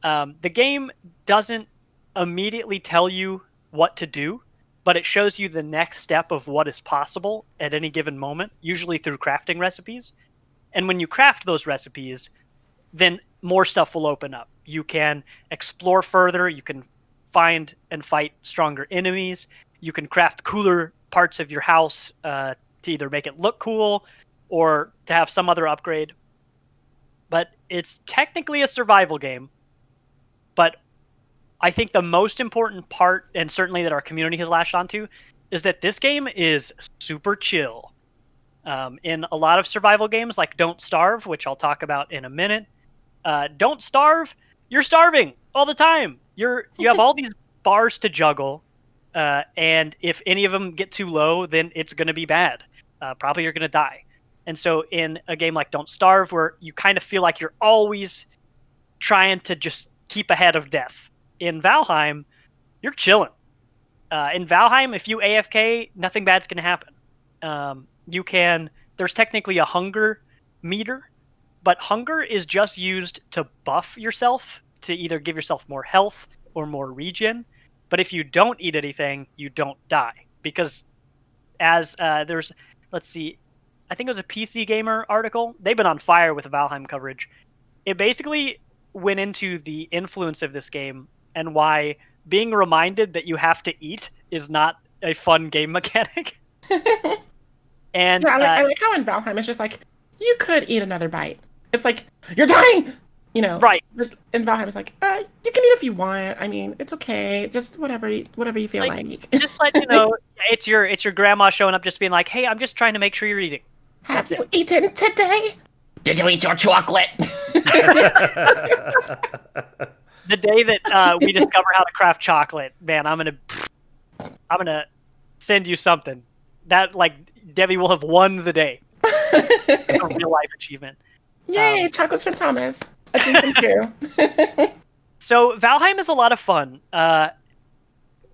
Speaker 2: The game doesn't immediately tell you what to do, but it shows you the next step of what is possible at any given moment, usually through crafting recipes. And when you craft those recipes, then more stuff will open up. You can explore further. You can find and fight stronger enemies. You can craft cooler parts of your house to either make it look cool or to have some other upgrade. But it's technically a survival game. But I think the most important part, and certainly that our community has latched onto, is that this game is super chill. In a lot of survival games like Don't Starve, which I'll talk about in a minute, Don't Starve, you're starving all the time. You have all these bars to juggle, and if any of them get too low, then it's going to be bad. Probably you're going to die. And so in a game like Don't Starve, where you kind of feel like you're always trying to just keep ahead of death, in Valheim, you're chilling. In Valheim, if you AFK, nothing bad's going to happen. There's technically a hunger meter, but hunger is just used to buff yourself, to either give yourself more health or more regen. But if you don't eat anything, you don't die. Because let's see, I think it was a PC Gamer article. They've been on fire with Valheim coverage. It basically went into the influence of this game and why being reminded that you have to eat is not a fun game mechanic. And
Speaker 3: Yeah, I like how in Valheim it's just like you could eat another bite. It's like you're dying, you know.
Speaker 2: right.
Speaker 3: But in Valheim, it's like you can eat if you want. I mean, it's okay. Just whatever you
Speaker 2: It's
Speaker 3: feel
Speaker 2: like,
Speaker 3: like.
Speaker 2: just let you know, it's your grandma showing up, just being like, "Hey, I'm just trying to make sure you're eating."
Speaker 3: Have
Speaker 2: That's
Speaker 3: you
Speaker 2: it.
Speaker 3: eaten today? Did you eat your chocolate?
Speaker 2: The day that we discover how to craft chocolate, man, I'm gonna send you something that like Debbie will have won the day. It's a real life achievement.
Speaker 3: Yay, chocolates from Thomas. A dream come true.
Speaker 2: So Valheim is a lot of fun.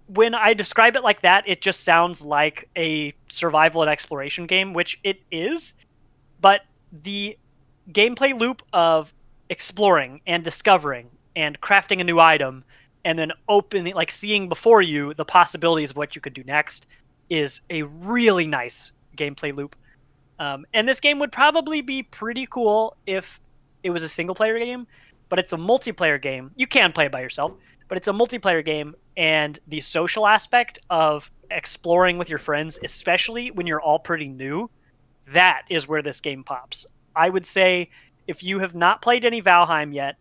Speaker 2: When I describe it like that, it just sounds like a survival and exploration game, which it is. But the gameplay loop of exploring and discovering and crafting a new item and then opening, like seeing before you the possibilities of what you could do next is a really nice gameplay loop. And this game would probably be pretty cool if it was a single player game, but it's a multiplayer game. You can play it by yourself, but it's a multiplayer game, and the social aspect of exploring with your friends, especially when you're all pretty new, that is where this game pops. I would say if you have not played any Valheim yet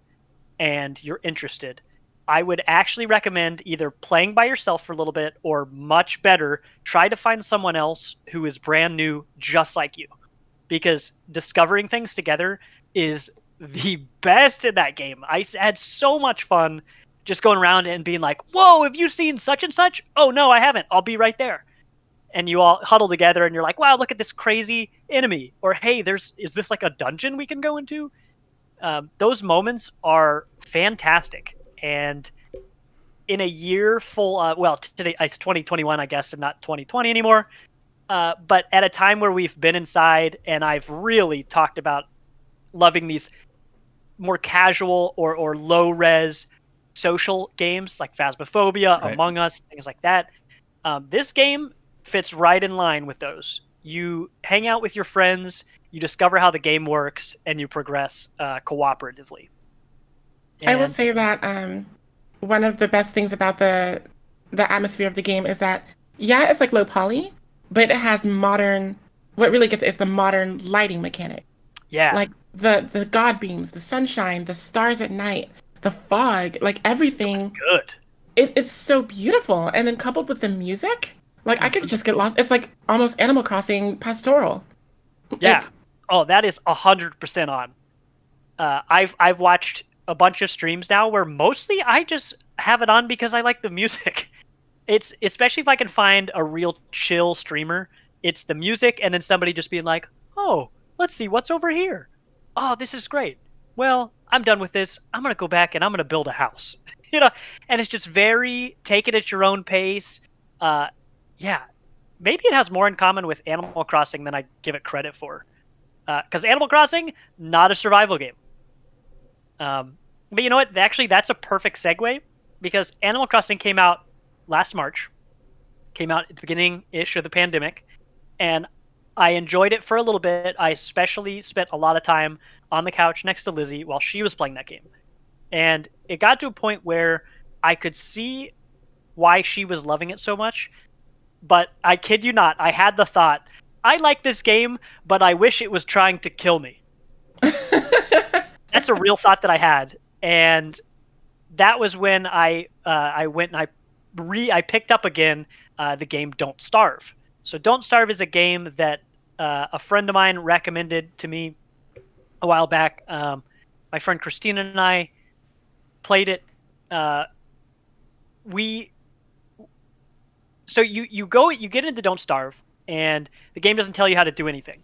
Speaker 2: and you're interested, I would actually recommend either playing by yourself for a little bit or much better, try to find someone else who is brand new just like you. Because discovering things together is the best in that game. I had so much fun just going around and being like, "Whoa, have you seen such and such? Oh, no, I haven't. I'll be right there." And you all huddle together and you're like, "Wow, look at this crazy enemy." Or, "Hey, is this like a dungeon we can go into?" Those moments are fantastic. And in a year full, today it's 2021, I guess, and not 2020 anymore. But at a time where we've been inside and I've really talked about loving these more casual or low res social games like Phasmophobia,
Speaker 1: Right.
Speaker 2: Among Us, things like that. This game fits right in line with those. You hang out with your friends, you discover how the game works, and you progress cooperatively.
Speaker 3: I will
Speaker 2: And
Speaker 3: say that one of the best things about the atmosphere of the game is that yeah, it's like low poly, but it has modern. What really gets it is the modern lighting mechanic,
Speaker 2: yeah,
Speaker 3: like the god beams, the sunshine, the stars at night, the fog, like everything.
Speaker 2: good.
Speaker 3: It's so beautiful, and then coupled with the music, like I could just get lost. It's like almost Animal Crossing pastoral.
Speaker 2: Yeah.
Speaker 3: It's
Speaker 2: Oh, that is 100% on. I've watched a bunch of streams now where mostly I just have it on because I like the music. It's especially if I can find a real chill streamer. It's the music and then somebody just being like, "Oh, let's see what's over here. Oh, this is great. Well, I'm done with this. I'm gonna go back and I'm gonna build a house." And it's just very take it at your own pace. Yeah, maybe it has more in common with Animal Crossing than I give it credit for. Because Animal Crossing, not a survival game. But you know what? Actually, that's a perfect segue because Animal Crossing came out last March, came out at the beginning-ish of the pandemic, and I enjoyed it for a little bit. I especially spent a lot of time on the couch next to Lizzie while she was playing that game. And it got to a point where I could see why she was loving it so much, but I kid you not, I had the thought, I like this game, but I wish it was trying to kill me. That's a real thought that I had, and that was when I went and I picked up again the game Don't Starve. So Don't Starve is a game that a friend of mine recommended to me a while back. My friend Christina and I played it. So you get into Don't Starve, and the game doesn't tell you how to do anything.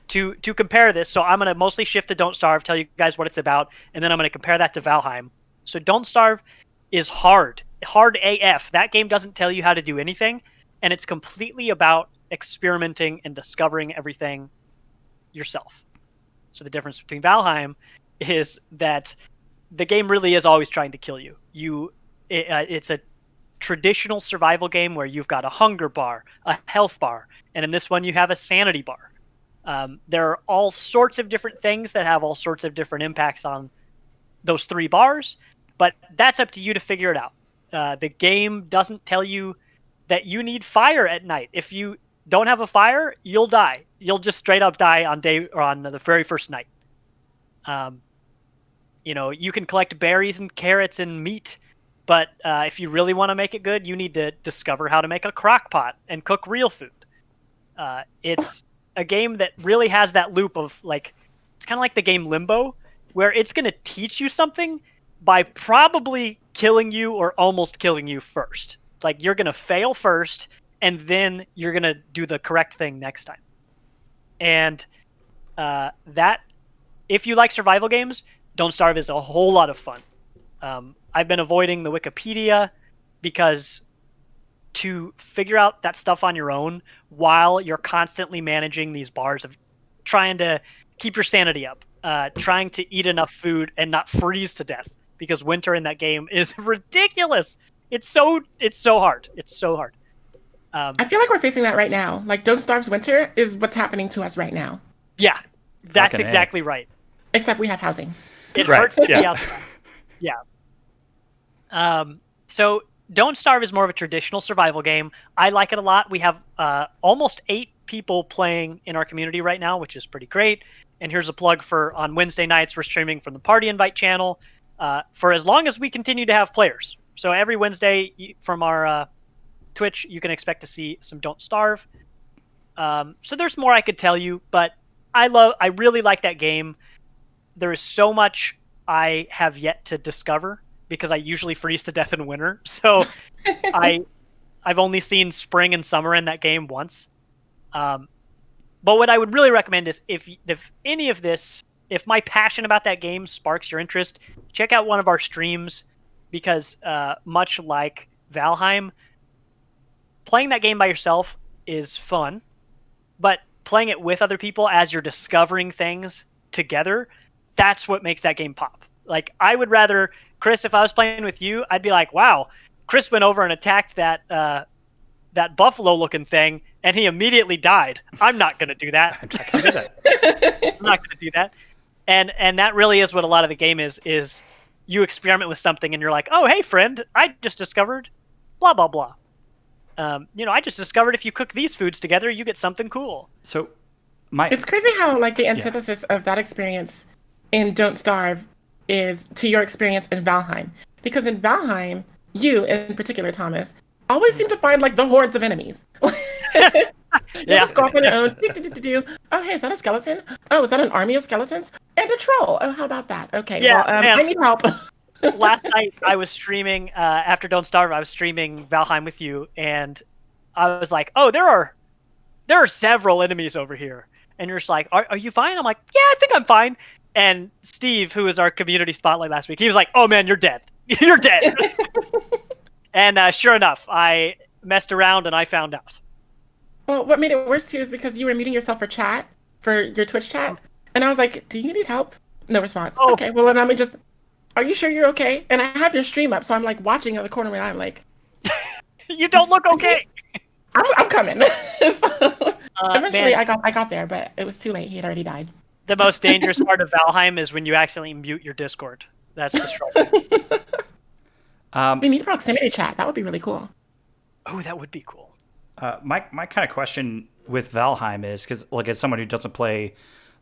Speaker 2: To compare this, so I'm going to mostly shift to Don't Starve, tell you guys what it's about, and then I'm going to compare that to Valheim. So Don't Starve is hard AF. That game doesn't tell you how to do anything, and it's completely about experimenting and discovering everything yourself. So the difference between Valheim is that the game really is always trying to kill you. It's a traditional survival game where you've got a hunger bar, a health bar, and in this one you have a sanity bar. There are all sorts of different things that have all sorts of different impacts on those three bars, but that's up to you to figure it out. The game doesn't tell you that you need fire at night. If you don't have a fire, you'll die. You'll just straight up die on the very first night. You can collect berries and carrots and meat, but if you really want to make it good, you need to discover how to make a crock pot and cook real food. It's a game that really has that loop of it's kind of like the game Limbo, where it's going to teach you something by probably killing you or almost killing you first. It's like you're going to fail first, and then you're going to do the correct thing next time. And that, if you like survival games, Don't Starve is a whole lot of fun. I've been avoiding the Wikipedia because to figure out that stuff on your own while you're constantly managing these bars of trying to keep your sanity up, trying to eat enough food and not freeze to death, because winter in that game is ridiculous. It's so hard. It's so hard.
Speaker 3: I feel like we're facing that right now. Like Don't Starve's winter is what's happening to us right now.
Speaker 2: Yeah, that's
Speaker 1: Fucking
Speaker 2: exactly right.
Speaker 3: Except we have housing.
Speaker 2: It hurts to be outside. Yeah. So Don't Starve is more of a traditional survival game. I like it a lot. We have almost 8 people playing in our community right now, which is pretty great. And here's a plug for on Wednesday nights, we're streaming from the Party Invite channel for as long as we continue to have players. So every Wednesday from our Twitch, you can expect to see some Don't Starve. So there's more I could tell you, but I really like that game. There is so much I have yet to discover because I usually freeze to death in winter. So I've only seen spring and summer in that game once. But what I would really recommend is if any of this, if my passion about that game sparks your interest, check out one of our streams, because much like Valheim, playing that game by yourself is fun, but playing it with other people as you're discovering things together, that's what makes that game pop. Like, I would rather, Chris, if I was playing with you, I'd be like, wow, Chris went over and attacked that buffalo-looking thing, and he immediately died. I'm not going to do that. I'm not going to do that. I'm not going to do that. And that really is what a lot of the game is you experiment with something, and you're like, oh, hey, friend, I just discovered blah, blah, blah. I just discovered if you cook these foods together, you get something cool.
Speaker 1: So,
Speaker 3: it's crazy how the antithesis of that experience in Don't Starve is to your experience in Valheim. Because in Valheim, you in particular, Thomas, always seem to find the hordes of enemies. Just go off on your own. Oh, hey, is that a skeleton? Oh, is that an army of skeletons? And a troll. Oh, how about that? Okay,
Speaker 2: yeah,
Speaker 3: I need help.
Speaker 2: Last night I was streaming after Don't Starve. I was streaming Valheim with you, and I was like, "Oh, there are several enemies over here." And you're just like, "Are you fine?" I'm like, "Yeah, I think I'm fine." And Steve, who was our community spotlight last week, he was like, "Oh man, you're dead. You're dead." And sure enough, I messed around and I found out.
Speaker 3: Well, what made it worse too is because you were muting yourself for your Twitch chat, and I was like, "Do you need help?" No response. Oh. Okay, well then let me just. Are you sure you're okay? And I have your stream up, so I'm watching in the corner of my eye. I'm like,
Speaker 2: you don't look okay.
Speaker 3: I'm coming. Eventually, I got there, but it was too late. He had already died.
Speaker 2: The most dangerous part of Valheim is when you accidentally mute your Discord. That's the struggle.
Speaker 3: We need proximity chat. That would be really cool.
Speaker 2: Oh, that would be cool.
Speaker 1: My kind of question with Valheim is, because as someone who doesn't play,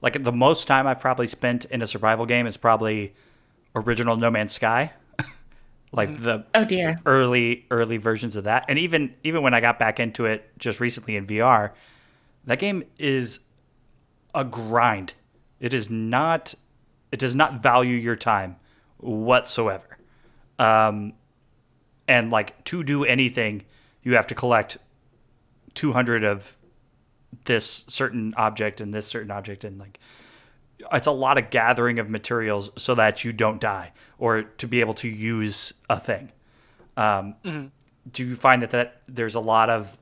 Speaker 1: the most time I've probably spent in a survival game is probably original No Man's Sky, the early versions of that, and even when I got back into it just recently in VR, that game is a grind. It does not value your time whatsoever, and to do anything, you have to collect 200 of this certain object and this certain object, and it's a lot of gathering of materials so that you don't die or to be able to use a thing. Do you find that there's a lot of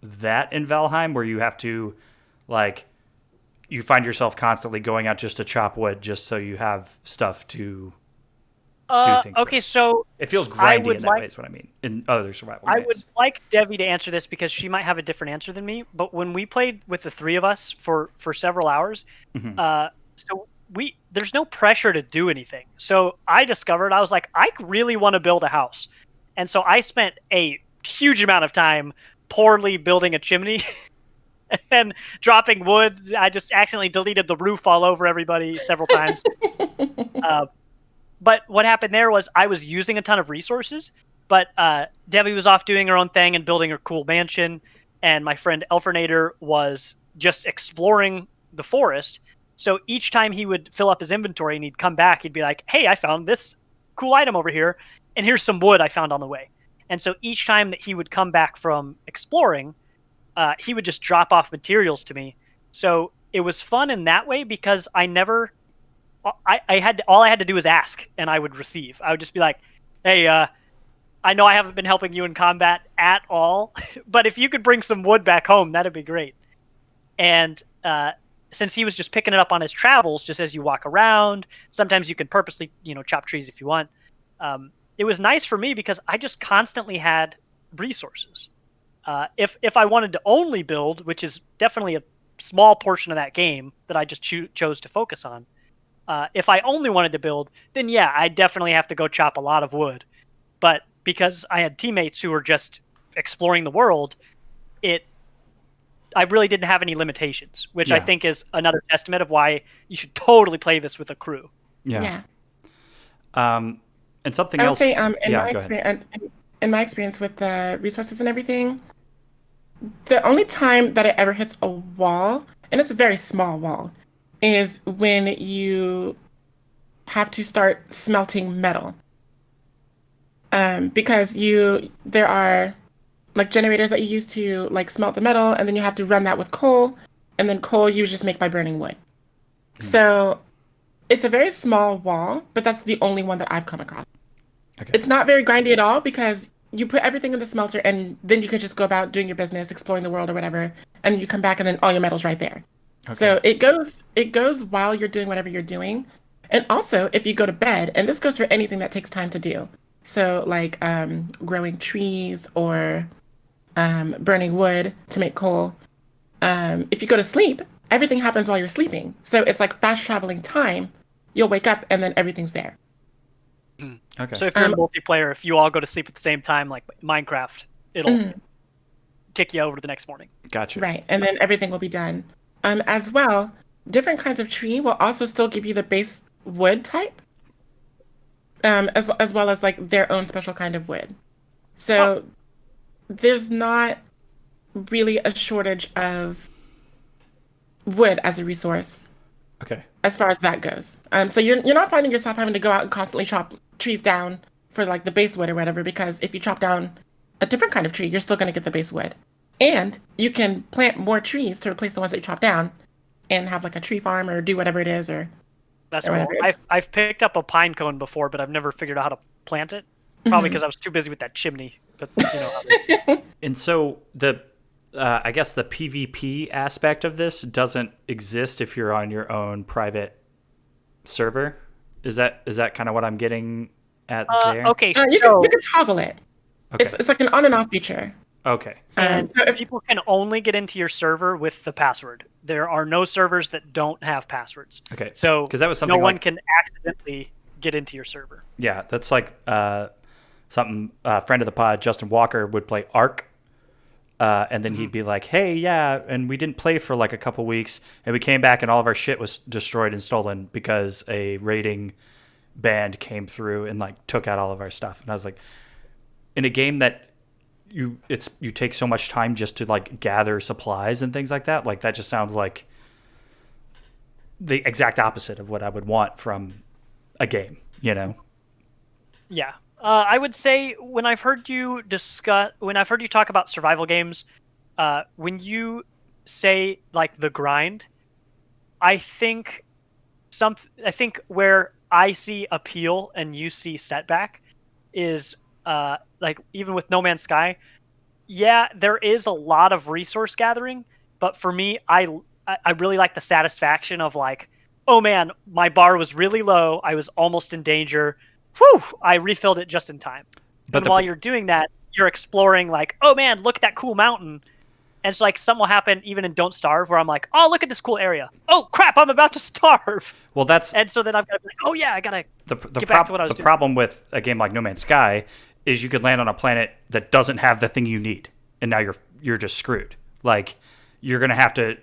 Speaker 1: that in Valheim where you have to you find yourself constantly going out just to chop wood just so you have stuff to do things
Speaker 2: okay,
Speaker 1: with?
Speaker 2: So
Speaker 1: it feels grindy in that way is what I mean in other survival games.
Speaker 2: I would like Debbie to answer this because she might have a different answer than me, but when we played with the three of us for several hours, so there's no pressure to do anything. So I discovered, I was like, I really want to build a house. And so I spent a huge amount of time poorly building a chimney and dropping wood. I just accidentally deleted the roof all over everybody several times. But what happened there was I was using a ton of resources, but Debbie was off doing her own thing and building her cool mansion, and my friend Elfernator was just exploring the forest. So each time he would fill up his inventory and he'd come back, he'd be like, hey, I found this cool item over here, and here's some wood I found on the way. And so each time that he would come back from exploring, he would just drop off materials to me. So it was fun in that way because I had all I had to do was ask and I would receive. I would just be like, hey, I know I haven't been helping you in combat at all, but if you could bring some wood back home, that'd be great. And since he was just picking it up on his travels, just as you walk around, sometimes you can purposely, chop trees if you want. It was nice for me because I just constantly had resources. If I wanted to only build, which is definitely a small portion of that game that I just chose to focus on, if I only wanted to build, then yeah, I definitely have to go chop a lot of wood. But because I had teammates who were just exploring the world, I really didn't have any limitations, which I think is another testament of why you should totally play this with a crew.
Speaker 1: Yeah. And something
Speaker 3: I would
Speaker 1: else.
Speaker 3: say, in my experience with the resources and everything, the only time that it ever hits a wall, and it's a very small wall, is when you have to start smelting metal. Because there are like generators that you use to like smelt the metal, and then you have to run that with coal, and then coal you just make by burning wood. So it's a very small wall, but that's the only one that I've come across.
Speaker 1: Okay.
Speaker 3: It's not very grindy at all because you put everything in the smelter and then you can just go about doing your business, exploring the world or whatever, and you come back and then all your metal's right there. Okay. So it goes while you're doing whatever you're doing. And also if you go to bed, and this goes for anything that takes time to do. So like growing trees or burning wood to make coal. If you go to sleep, everything happens while you're sleeping. So it's like fast traveling time. You'll wake up and then everything's there.
Speaker 2: Okay. So if you're in multiplayer, if you all go to sleep at the same time, like Minecraft, it'll kick you over to the next morning.
Speaker 1: Gotcha.
Speaker 3: Right, and then everything will be done. As well, different kinds of tree will also still give you the base wood type, as well as like their own special kind of wood. So there's not really a shortage of wood as a resource.
Speaker 1: Okay.
Speaker 3: As far as that goes. So you're not finding yourself having to go out and constantly chop trees down for like the base wood or whatever, because if you chop down a different kind of tree, you're still going to get the base wood. And you can plant more trees to replace the ones that you chop down and have like a tree farm or do whatever it is
Speaker 2: That's cool. I've picked up a pine cone before, but I've never figured out how to plant it. Probably because I was too busy with that chimney. But
Speaker 1: And so I guess the PvP aspect of this doesn't exist if you're on your own private server. Is that kind of what I'm getting at there?
Speaker 3: Okay, you can toggle it. Okay. It's like an on and off feature.
Speaker 1: Okay.
Speaker 2: And so people can only get into your server with the password. There are no servers that don't have passwords.
Speaker 1: Okay.
Speaker 2: So
Speaker 1: because that was something
Speaker 2: no one can accidentally get into your server.
Speaker 1: Yeah, that's like something a friend of the pod, Justin Walker, would play Ark. And then he'd be like, hey, yeah, and we didn't play for like a couple weeks, and we came back and all of our shit was destroyed and stolen because a raiding band came through and like took out all of our stuff. And I was like, in a game that you take so much time just to like gather supplies and things like that just sounds like the exact opposite of what I would want from a game,
Speaker 2: Yeah. I would say when I've heard you talk about survival games, when you say like the grind, I think where I see appeal and you see setback is like even with No Man's Sky. Yeah, there is a lot of resource gathering, but for me, I really like the satisfaction of like, oh man, my bar was really low, I was almost in danger. Whew! I refilled it just in time. But while you're doing that, you're exploring like, oh man, look at that cool mountain. And so like something will happen even in Don't Starve where I'm like, oh, look at this cool area. Oh crap, I'm about to starve.
Speaker 1: Well, that's
Speaker 2: And so then I've got to be like, oh yeah, I gotta
Speaker 1: the
Speaker 2: get back to what I was
Speaker 1: the
Speaker 2: doing.
Speaker 1: problem with a game like No Man's Sky is you could land on a planet that doesn't have the thing you need, and now you're just screwed. Like you're gonna have to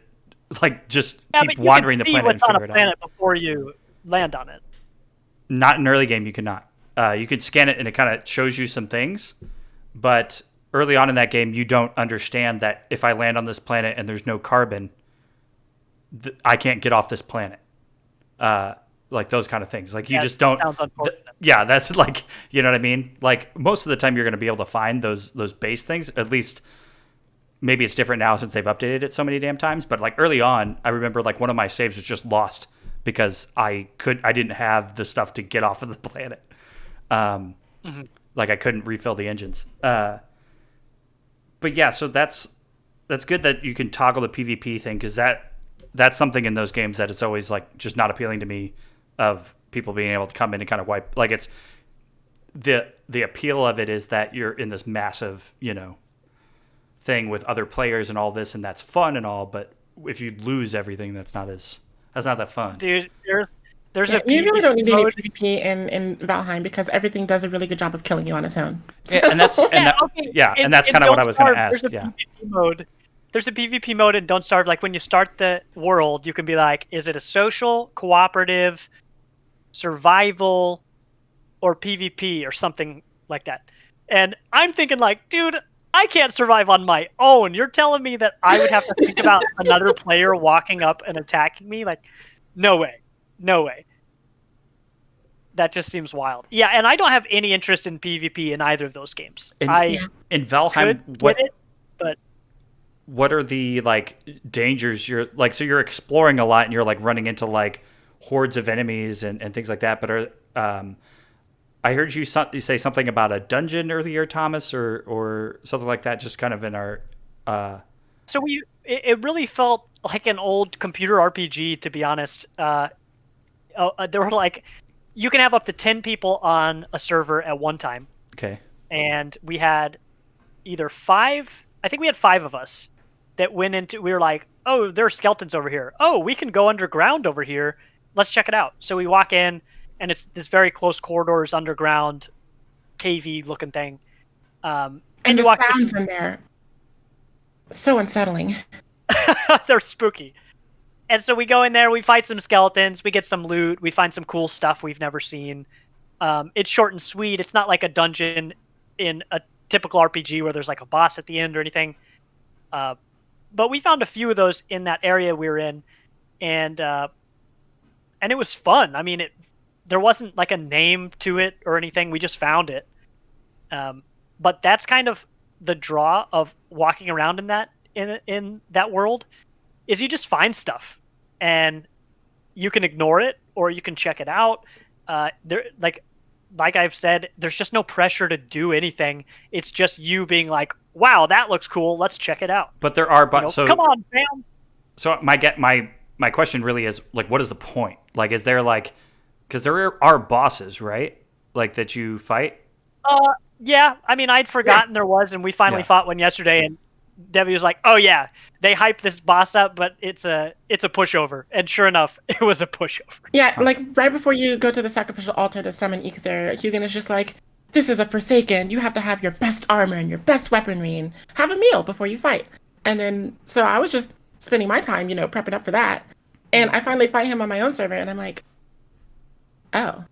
Speaker 1: like just keep wandering the planet and figure it out.
Speaker 2: You can see what's on a planet before you land on it.
Speaker 1: Not in early game, you cannot. You could scan it and it kind of shows you some things, but early on in that game, you don't understand that if I land on this planet and there's no carbon, I can't get off this planet. Like those kind of things. Like you just don't.
Speaker 2: Sounds unfortunate.
Speaker 1: Yeah, that's like, you know what I mean? Like most of the time you're going to be able to find those base things. At least maybe it's different now since they've updated it so many damn times. But like early on, I remember like one of my saves was just lost because I didn't have the stuff to get off of the planet. Like I couldn't refill the engines. But yeah, so that's good that you can toggle the PvP thing, because that's something in those games that it's always like just not appealing to me, of people being able to come in and kind of wipe. Like it's the appeal of it is that you're in this massive, thing with other players and all this, and that's fun and all. But if you lose everything, that's not that fun.
Speaker 2: Dude, there's a
Speaker 3: you really don't need any
Speaker 2: mode.
Speaker 3: PvP in Valheim because everything does a really good job of killing you on its own.
Speaker 1: Yeah, and that's kind of what I was going to ask.
Speaker 2: There's a PvP mode. There's a PvP mode in Don't Starve. Like when you start the world, you can be like, is it a social, cooperative, survival, or PvP or something like that? And I'm thinking like, dude, I can't survive on my own. You're telling me that I would have to think about another player walking up and attacking me? Like, no way. No way. That just seems wild. Yeah, and I don't have any interest in PvP in either of those games.
Speaker 1: In Valheim, what are the like dangers you're like? So you're exploring a lot and you're like running into like hordes of enemies and things like that. But I heard you say something about a dungeon earlier, Thomas, or something like that. Just kind of in our.
Speaker 2: So it really felt like an old computer RPG, to be honest. There were like, you can have up to 10 people on a server at one time.
Speaker 1: Okay.
Speaker 2: And we had either 5. I think we had 5 of us that went into. We were like, oh, there are skeletons over here. Oh, we can go underground over here. Let's check it out. So we walk in, and it's this very close corridors, underground, cavey looking thing.
Speaker 3: And the sounds in there, so unsettling.
Speaker 2: They're spooky. And so we go in there, we fight some skeletons, we get some loot, we find some cool stuff we've never seen. It's short and sweet. It's not like a dungeon in a typical RPG where there's like a boss at the end or anything. But we found a few of those in that area we were in, and it was fun. I mean, there wasn't like a name to it or anything. We just found it. But that's kind of the draw of walking around in that world, is you just find stuff and you can ignore it or you can check it out. Like I've said, there's just no pressure to do anything. It's just you being like, wow, that looks cool. Let's check it out.
Speaker 1: But there are so
Speaker 2: come on, fam.
Speaker 1: So my question really is like, what is the point? Like, is there like, because there are bosses, right? Like that you fight.
Speaker 2: Yeah. I mean, I'd forgotten there was, and we finally fought one yesterday, and Debbie was like, "Oh yeah, they hyped this boss up, but it's a pushover." And sure enough, it was a pushover.
Speaker 3: Yeah, like right before you go to the sacrificial altar to summon Ether, Hugin is just like, "This is a Forsaken. You have to have your best armor and your best weaponry, and have a meal before you fight." And then, so I was just spending my time, prepping up for that. And I finally fight him on my own server, and I'm like, "Oh."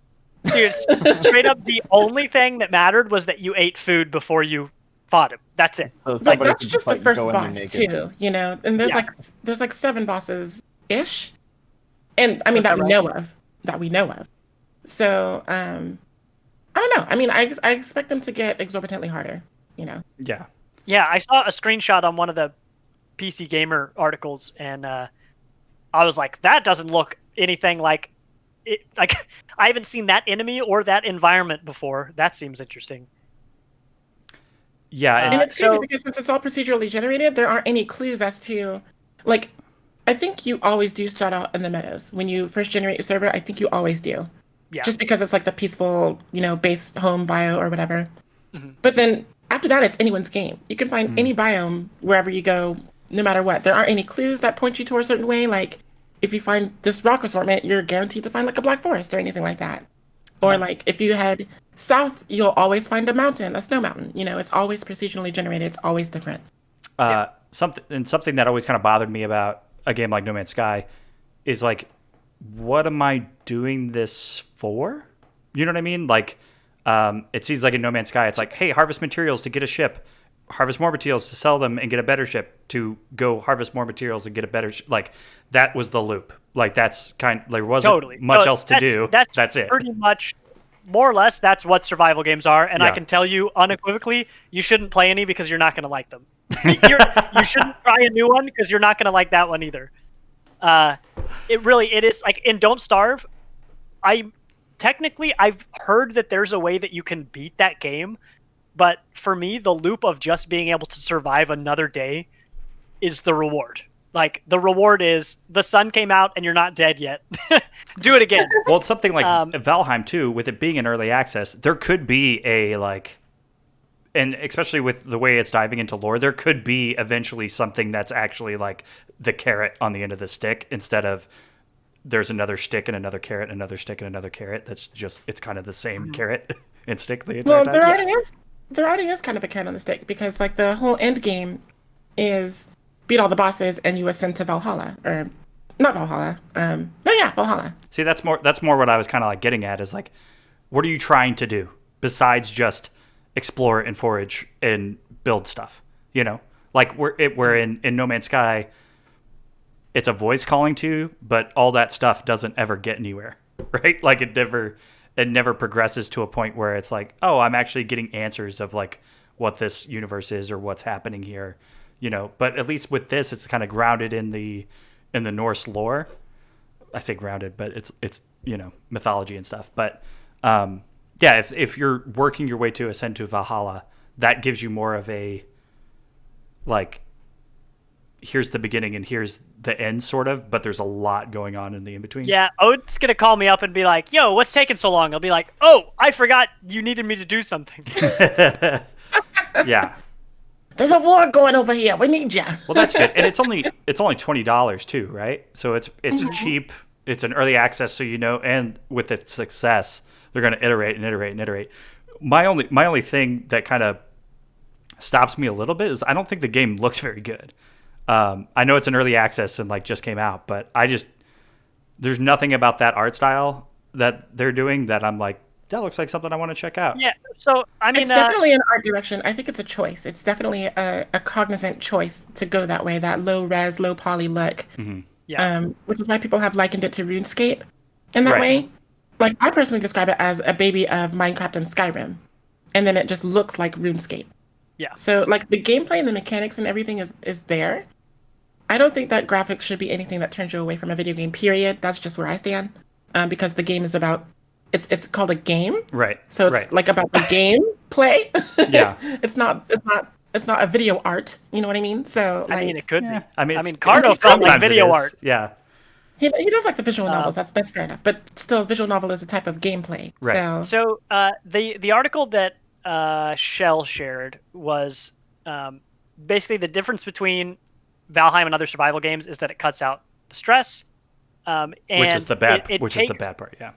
Speaker 2: Dude, straight up, the only thing that mattered was that you ate food before you fought him. That's it.
Speaker 4: So
Speaker 3: Like that's just the first boss too, And there's like 7 bosses ish, and I mean that we know of. So I don't know. I mean, I expect them to get exorbitantly harder.
Speaker 1: Yeah.
Speaker 2: Yeah, I saw a screenshot on one of the PC Gamer articles, and I was like, that doesn't look anything like it. Like I haven't seen that enemy or that environment before. That seems interesting.
Speaker 1: Yeah,
Speaker 3: and it's crazy because since it's all procedurally generated, there aren't any clues as to, like, I think you always do start out in the meadows. When you first generate your server, I think you always do.
Speaker 2: Yeah.
Speaker 3: Just because it's like the peaceful, base home bio or whatever.
Speaker 2: Mm-hmm.
Speaker 3: But then after that, it's anyone's game. You can find any biome wherever you go no matter what. There aren't any clues that point you to a certain way. Like, if you find this rock assortment, you're guaranteed to find like a black forest or anything like that. Or like if you head south, you'll always find a mountain, a snow mountain. You know, it's always procedurally generated. It's always different.
Speaker 1: Something that always kind of bothered me about a game like No Man's Sky is like, what am I doing this for? You know what I mean? Like, it seems like in No Man's Sky, it's like, hey, harvest materials to get a ship, harvest more materials to sell them and get a better ship, to go harvest more materials and get a better like that was the loop. Like that's there wasn't much else to do. That's it.
Speaker 2: Pretty much, more or less, that's what survival games are. And I can tell you unequivocally, you shouldn't play any because you're not going to like them. You shouldn't try a new one because you're not going to like that one either. It is like in Don't Starve. I've heard that there's a way that you can beat that game, but for me, the loop of just being able to survive another day is the reward. Like the reward is the sun came out and you're not dead yet. Do it again.
Speaker 1: Well, it's something like Valheim too, with it being in early access, there could be a like, and especially with the way it's diving into lore, there could be eventually something that's actually like the carrot on the end of the stick instead of there's another stick and another carrot, another stick and another carrot. That's just, it's kind of the same carrot and stick the entire time.
Speaker 3: There already is kind of a carrot on the stick because like the whole end game is beat all the bosses and you ascend to Valhalla, or not Valhalla. Valhalla.
Speaker 1: See, that's more what I was kind of like getting at is like, what are you trying to do besides just explore and forage and build stuff? You know, like we're in No Man's Sky. It's a voice calling to you, but all that stuff doesn't ever get anywhere, right? Like it never progresses to a point where it's like, oh, I'm actually getting answers of like what this universe is or what's happening here, you know. But at least with this, it's kind of grounded in the Norse lore. I say grounded, but it's you know, mythology and stuff. But if you're working your way to ascend to Valhalla, that gives you more of a like, here's the beginning and here's the end sort of, but there's a lot going on in the in-between.
Speaker 2: Yeah, Ode's going to call me up and be like, yo, what's taking so long? I'll be like, oh, I forgot you needed me to do something.
Speaker 1: Yeah.
Speaker 3: There's a war going over here. We need you.
Speaker 1: Well, that's good. And it's only $20 too, right? So it's cheap. It's an early access, so you know, and with its success, they're going to iterate and iterate and iterate. My only thing that kind of stops me a little bit is I don't think the game looks very good. I know it's an early access and like just came out, but there's nothing about that art style that they're doing that I'm like, that looks like something I want to check out.
Speaker 2: Yeah. So, I mean,
Speaker 3: it's definitely an art direction. I think it's a choice. It's definitely a cognizant choice to go that way, that low res, low poly look.
Speaker 1: Mm-hmm.
Speaker 2: Yeah.
Speaker 3: Which is why people have likened it to RuneScape in that way. Like, I personally describe it as a baby of Minecraft and Skyrim. And then it just looks like RuneScape.
Speaker 2: Yeah.
Speaker 3: So, like, the gameplay and the mechanics and everything is there. I don't think that graphics should be anything that turns you away from a video game, period. That's just where I stand. Because the game is about... It's called a game.
Speaker 1: Right.
Speaker 3: So it's like about the game play.
Speaker 1: Yeah.
Speaker 3: It's not a video art. You know what I mean? So like,
Speaker 2: I mean, it could be.
Speaker 1: I mean,
Speaker 2: Cardo felt like video art.
Speaker 1: Yeah.
Speaker 3: He does like the visual novels. That's fair enough. But still, visual novel is a type of gameplay.
Speaker 1: Right.
Speaker 2: So the article that Shell shared was basically the difference between Valheim and other survival games is that it cuts out the stress.
Speaker 1: Which is the bad part. Yeah.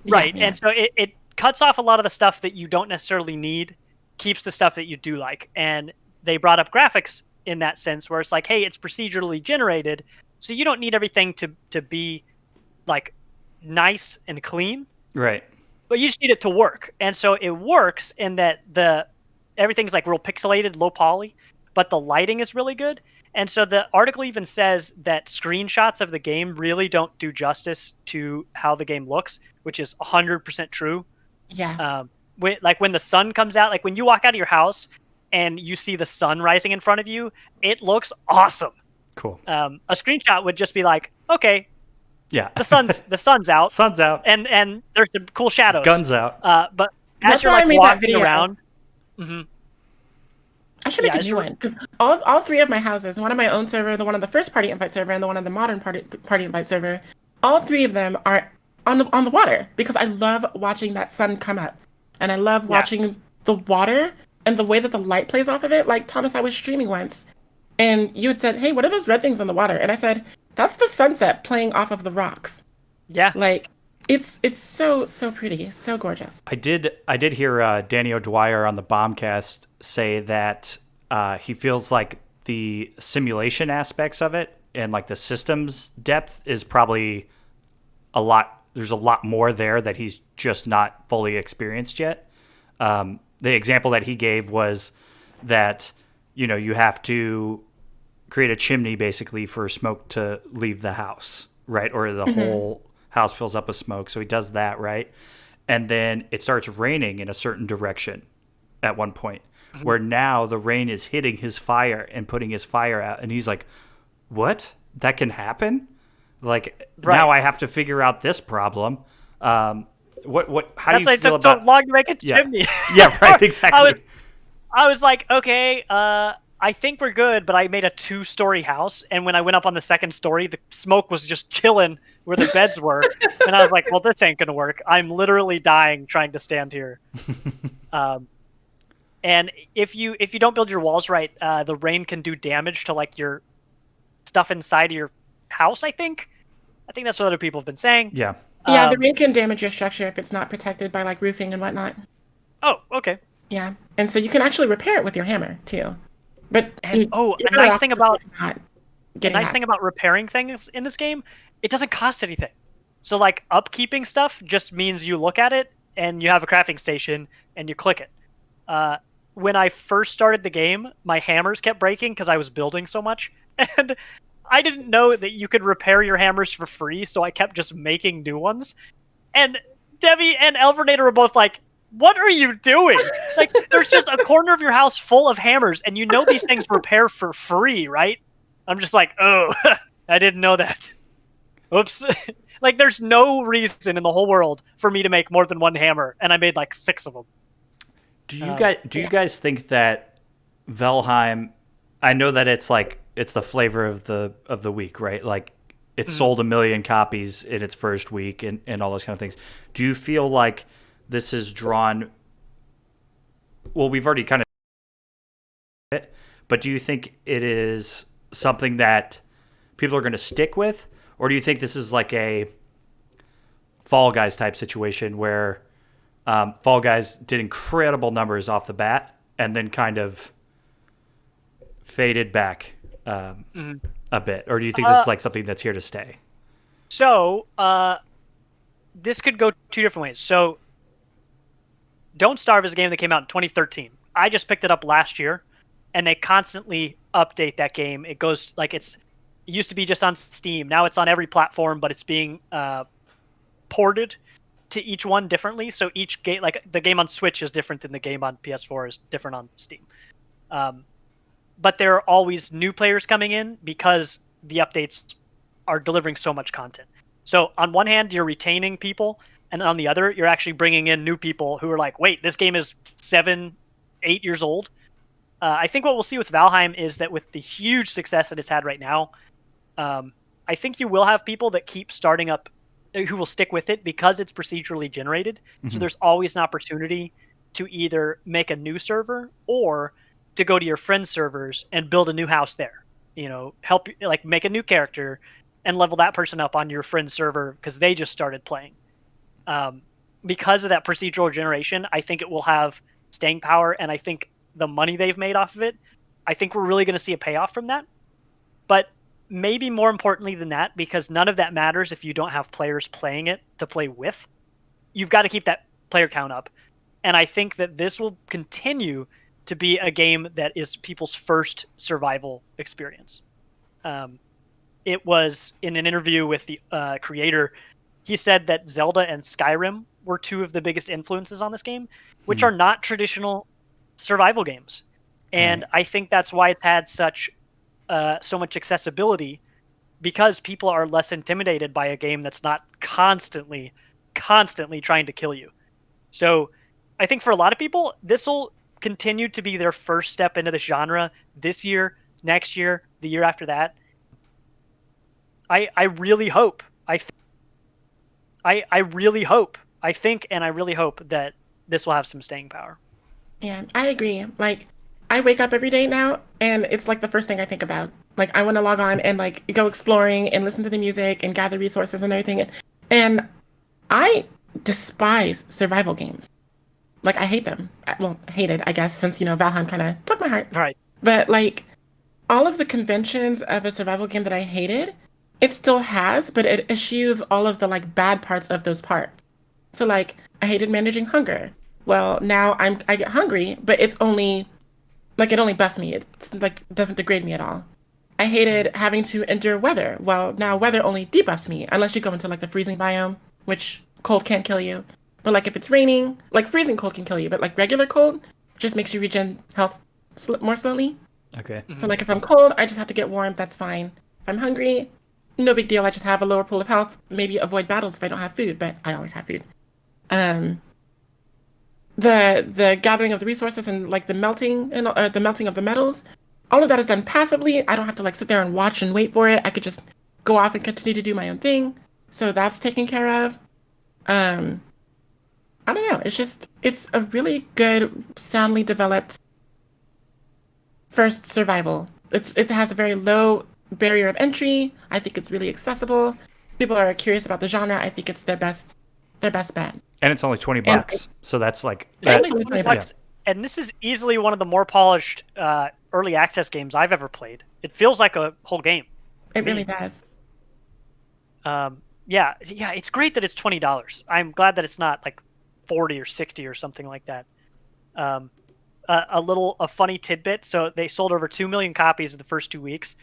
Speaker 2: Right.
Speaker 3: Yeah.
Speaker 2: And so it cuts off a lot of the stuff that you don't necessarily need, keeps the stuff that you do like. And they brought up graphics in that sense where it's like, hey, it's procedurally generated, so you don't need everything to be like nice and clean.
Speaker 1: Right.
Speaker 2: But you just need it to work. And so it works in that everything's like real pixelated, low poly, but the lighting is really good. And so the article even says that screenshots of the game really don't do justice to how the game looks, which is 100% true.
Speaker 3: Yeah.
Speaker 2: When the sun comes out, like when you walk out of your house and you see the sun rising in front of you, it looks awesome.
Speaker 1: Cool.
Speaker 2: A screenshot would just be like, okay,
Speaker 1: yeah,
Speaker 2: the sun's out.
Speaker 1: Sun's out.
Speaker 2: And there's some cool shadows.
Speaker 1: Guns out.
Speaker 2: But
Speaker 3: That's
Speaker 2: as you're
Speaker 3: why I
Speaker 2: like
Speaker 3: made that
Speaker 2: walking
Speaker 3: video.
Speaker 2: around. Mm-hmm.
Speaker 3: I should make a new one because all three of my houses, one on my own server, the one on the first party invite server, and the one on the modern party invite server, all three of them are on the water because I love watching that sun come up, and I love watching the water and the way that the light plays off of it. Like Thomas, I was streaming once, And you had said, "Hey, what are those red things on the water?" And I said, "That's the sunset playing off of the rocks."
Speaker 2: Yeah.
Speaker 3: Like, it's so pretty, so gorgeous.
Speaker 1: I did hear Danny O'Dwyer on the Bombcast say that he feels like the simulation aspects of it and like the systems depth is probably a lot. There's a lot more there that he's just not fully experienced yet. The example that he gave was that you have to create a chimney basically for smoke to leave the house, right? Or the whole house fills up with smoke. So he does that, right? And then it starts raining in a certain direction at one point, where now the rain is hitting his fire and putting his fire out. And he's like, what? That can happen? Like, now I have to figure out this problem. How do you feel about...
Speaker 2: so long to make a chimney.
Speaker 1: Yeah, right, exactly.
Speaker 2: I was like, okay, I think we're good, but I made a 2-story house, and when I went up on the 2nd story, the smoke was just chilling where the beds were, and I was like, well, this ain't gonna work. I'm literally dying trying to stand here. And if you don't build your walls right, the rain can do damage to like your stuff inside of your house. I think that's what other people have been saying.
Speaker 1: Yeah.
Speaker 3: Yeah, the rain can damage your structure if it's not protected by like roofing and whatnot.
Speaker 2: Oh, okay.
Speaker 3: Yeah, and so you can actually repair it with your hammer too. But
Speaker 2: a nice thing about repairing things in this game, it doesn't cost anything. So like upkeeping stuff just means you look at it and you have a crafting station and you click it. When I first started the game, my hammers kept breaking because I was building so much, and I didn't know that you could repair your hammers for free, so I kept just making new ones. And Debbie and Elvernator were both like, what are you doing? Like, there's just a corner of your house full of hammers, and you know these things repair for free, right? I'm just like, oh, I didn't know that. Oops. Like, there's no reason in the whole world for me to make more than one hammer, and I made like 6 of them.
Speaker 1: Do you guys think that Valheim? I know that it's the flavor of the week, right? Like, it sold 1 million copies in its first week and all those kind of things. Do you feel like this is drawn? Well, we've already kind of it, but do you think it is something that people are going to stick with, or do you think this is like a Fall Guys type situation where Fall Guys did incredible numbers off the bat and then kind of faded back a bit, or do you think this is like something that's here to stay?
Speaker 2: So this could go 2 different ways. So Don't Starve is a game that came out in 2013. I just picked it up last year, and they constantly update that game. It goes like it used to be just on Steam. Now it's on every platform, but it's being ported to each one differently. So each game, like the game on Switch is different than the game on PS4 is different on Steam. But there are always new players coming in because the updates are delivering so much content. So on one hand, you're retaining people, and on the other, you're actually bringing in new people who are like, wait, this game is 7, 8 years old. I think what we'll see with Valheim is that with the huge success that it's had right now, I think you will have people that keep starting up who will stick with it because it's procedurally generated. Mm-hmm. So there's always an opportunity to either make a new server or to go to your friends' servers and build a new house there. Help like make a new character and level that person up on your friend's server because they just started playing. Because of that procedural generation, I think it will have staying power, and I think the money they've made off of it, I think we're really going to see a payoff from that. But maybe more importantly than that, because none of that matters if you don't have players playing it to play with, you've got to keep that player count up. And I think that this will continue to be a game that is people's first survival experience. It was in an interview with the creator, he said that Zelda and Skyrim were 2 of the biggest influences on this game, which are not traditional survival games. And I think that's why it's had so much accessibility, because people are less intimidated by a game that's not constantly trying to kill you. So I think for a lot of people, this will continue to be their first step into the genre this year, next year, the year after that. I really hope. I really hope that this will have some staying power.
Speaker 3: Yeah, I agree. Like, I wake up every day now, and it's like the first thing I think about. Like I want to log on and like go exploring and listen to the music and gather resources and everything. And I despise survival games. Like I hate them. Well, hated, I guess, since Valheim kind of took my heart.
Speaker 2: Right.
Speaker 3: But like all of the conventions of a survival game that I hated, it still has, but it eschews all of the like bad parts of those parts. So like I hated managing hunger. Well, now I get hungry, but it's only like it only buffs me. It's like doesn't degrade me at all. I hated having to endure weather. Well, now weather only debuffs me unless you go into like the freezing biome, which cold can't kill you. But like if it's raining, like freezing cold can kill you, but like regular cold just makes you regen health more slowly.
Speaker 1: Okay.
Speaker 3: So like if I'm cold, I just have to get warm. That's fine. If I'm hungry, no big deal. I just have a lower pool of health. Maybe avoid battles if I don't have food, but I always have food. The gathering of the resources and like the melting and the melting of the metals, all of that is done passively. I don't have to like sit there and watch and wait for it. I could just go off and continue to do my own thing. So that's taken care of. I don't know. It's a really good, soundly developed first survival. It has a very low barrier of entry. I think it's really accessible. People are curious about the genre. I think it's their best bet.
Speaker 1: And it's only $20, so that's like
Speaker 2: Yeah,
Speaker 3: It's
Speaker 2: it's
Speaker 3: only
Speaker 2: $20,
Speaker 3: $20.
Speaker 2: and this is easily one of the more polished early access games I've ever played. It feels like a whole game.
Speaker 3: It really does.
Speaker 2: Yeah, it's great that it's $20. I'm glad that it's not like 40 or 60 or something like that. A funny tidbit. So they sold over 2 million copies in the first 2 weeks.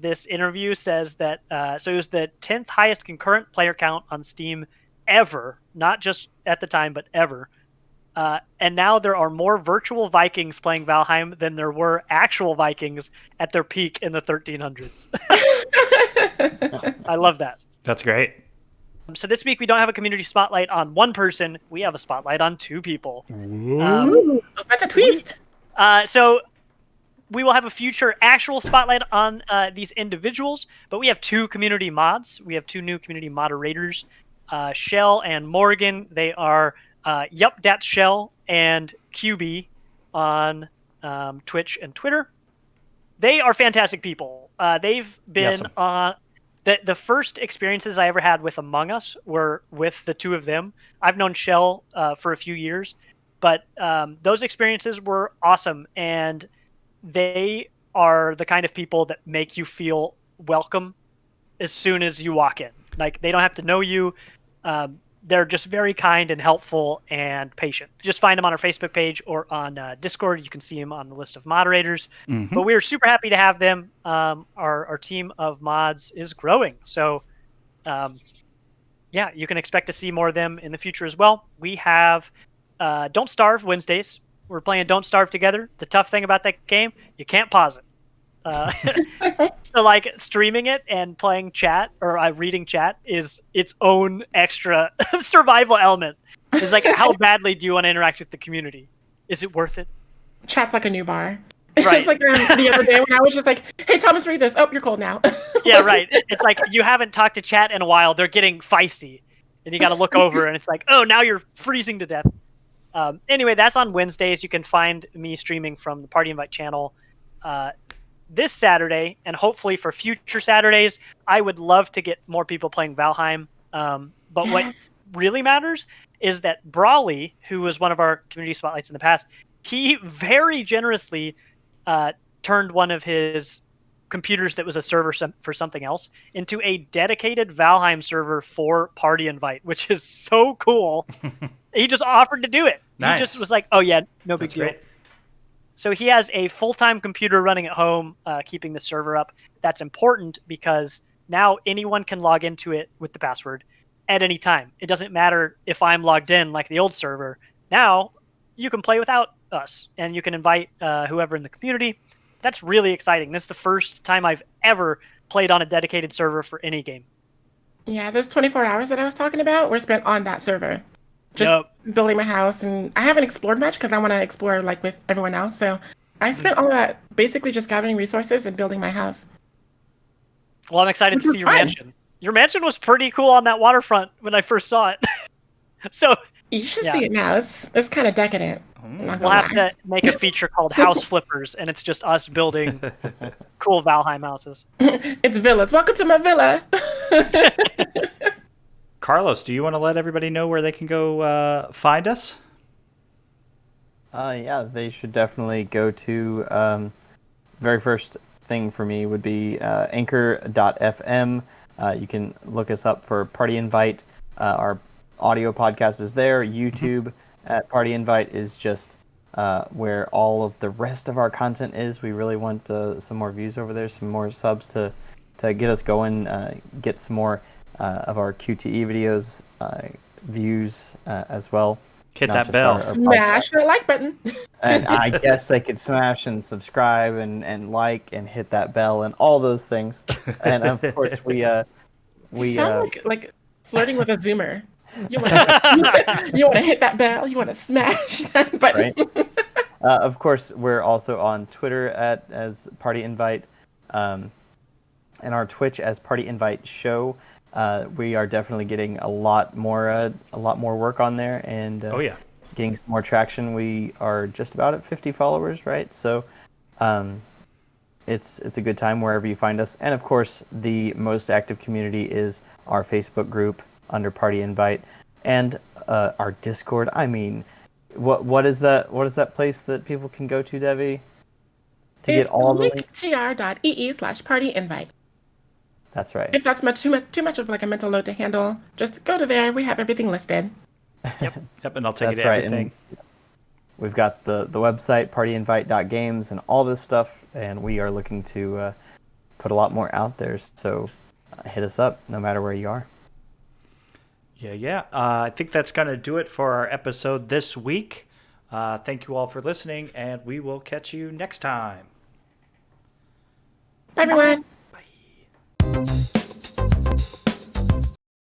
Speaker 2: This interview says that so it was the 10th highest concurrent player count on Steam ever, not just at the time, but ever. And now there are more virtual Vikings playing Valheim than there were actual Vikings at their peak in the 1300s. I love that.
Speaker 1: That's great.
Speaker 2: So this week we don't have a community spotlight on one person. We have a spotlight on two people.
Speaker 3: That's a twist.
Speaker 2: So we will have a future actual spotlight on these individuals, but we have two community mods. We have two new community moderators, Shell and Morgan. They are Yup Dat Shell and QB on Twitch and Twitter. They are fantastic people. They've been on the first experiences I ever had with Among Us were with the two of them. I've known Shell for a few years, but those experiences were awesome, and they are the kind of people that make you feel welcome as soon as you walk in. Like, they don't have to know you. They're just very kind and helpful and patient. Just find them on our Facebook page or on Discord. You can see them on the list of moderators.
Speaker 1: Mm-hmm.
Speaker 2: But we're super happy to have them. Our team of mods is growing. So, you can expect to see more of them in the future as well. We have Don't Starve Wednesdays. We're playing Don't Starve together. The tough thing about that game, you can't pause it. So like streaming it and playing chat or reading chat is its own extra survival element. It's like, how badly do you want to interact with the community? Is it worth it?
Speaker 3: Chat's like a new bar.
Speaker 2: Right.
Speaker 3: It's like the other day when I was just like, hey, Thomas, read this. Oh, you're cold now.
Speaker 2: Yeah, right. It's like you haven't talked to chat in a while. They're getting feisty. And you got to look over and it's like, oh, now you're freezing to death. Anyway, that's on Wednesdays. You can find me streaming from the Party Invite channel this Saturday, and hopefully for future Saturdays. I would love to get more people playing Valheim. But what really matters is that Brawley, who was one of our community spotlights in the past, he very generously turned one of his computers that was a server for something else into a dedicated Valheim server for Party Invite, which is so cool. He just offered to do it.
Speaker 1: Nice.
Speaker 2: He just was like, oh yeah, no big
Speaker 1: That's
Speaker 2: deal.
Speaker 1: great.
Speaker 2: So he has a full-time computer running at home, keeping the server up. That's important because now anyone can log into it with the password at any time. It doesn't matter if I'm logged in like the old server. Now you can play without us, and you can invite whoever in the community. That's really exciting. This is the first time I've ever played on a dedicated server for any game.
Speaker 3: Yeah, those 24 hours that I was talking about were spent on that server. Just building my house, and I haven't explored much because I want to explore like with everyone else. So I spent all that basically just gathering resources and building my house.
Speaker 2: Well, I'm excited to see your
Speaker 3: fun.
Speaker 2: mansion. Your mansion was pretty cool on that waterfront when I first saw it. So
Speaker 3: You should see it now. It's kind of decadent. I'm not
Speaker 2: We'll
Speaker 3: gonna
Speaker 2: have
Speaker 3: lie.
Speaker 2: to make a feature called House Flippers, and it's just us building cool Valheim houses.
Speaker 3: It's villas. Welcome to my villa.
Speaker 1: Carlos, do you want to let everybody know where they can go find us?
Speaker 4: Yeah, they should definitely go to. Very first thing for me would be anchor.fm. You can look us up for Party Invite. Our audio podcast is there. YouTube at Party Invite is just where all of the rest of our content is. We really want some more views over there, some more subs to get us going, get some more of our QTE videos views as well.
Speaker 1: Hit
Speaker 4: Not
Speaker 1: that
Speaker 4: just
Speaker 1: bell.
Speaker 4: our
Speaker 3: Smash that like button.
Speaker 4: and I guess they could smash and subscribe and like and hit that bell and all those things. And of course we
Speaker 3: You sound like flirting with a Zoomer. You want to hit that bell. You want to smash that button.
Speaker 4: right. Of course we're also on Twitter as Party Invite, and our Twitch as Party Invite Show. We are definitely getting a lot more work on there, and
Speaker 1: Oh yeah.
Speaker 4: getting some more traction. We are just about at 50 followers, right? So it's a good time wherever you find us. And of course, the most active community is our Facebook group under Party Invite, and our Discord. I mean, what is that place that people can go to, Devi, to get
Speaker 3: It's
Speaker 4: all the links?
Speaker 3: linktr.ee/partyinvite.
Speaker 4: That's right.
Speaker 3: If that's too much of like a mental load to handle, just go to there. We have everything listed.
Speaker 1: Yep, and I'll take
Speaker 4: That's
Speaker 1: it to
Speaker 4: right.
Speaker 1: everything.
Speaker 4: And we've got the website partyinvite.games and all this stuff, and we are looking to put a lot more out there. So hit us up, no matter where you are.
Speaker 1: Yeah. I think that's going to do it for our episode this week. Thank you all for listening, and we will catch you next time.
Speaker 3: Bye, everyone.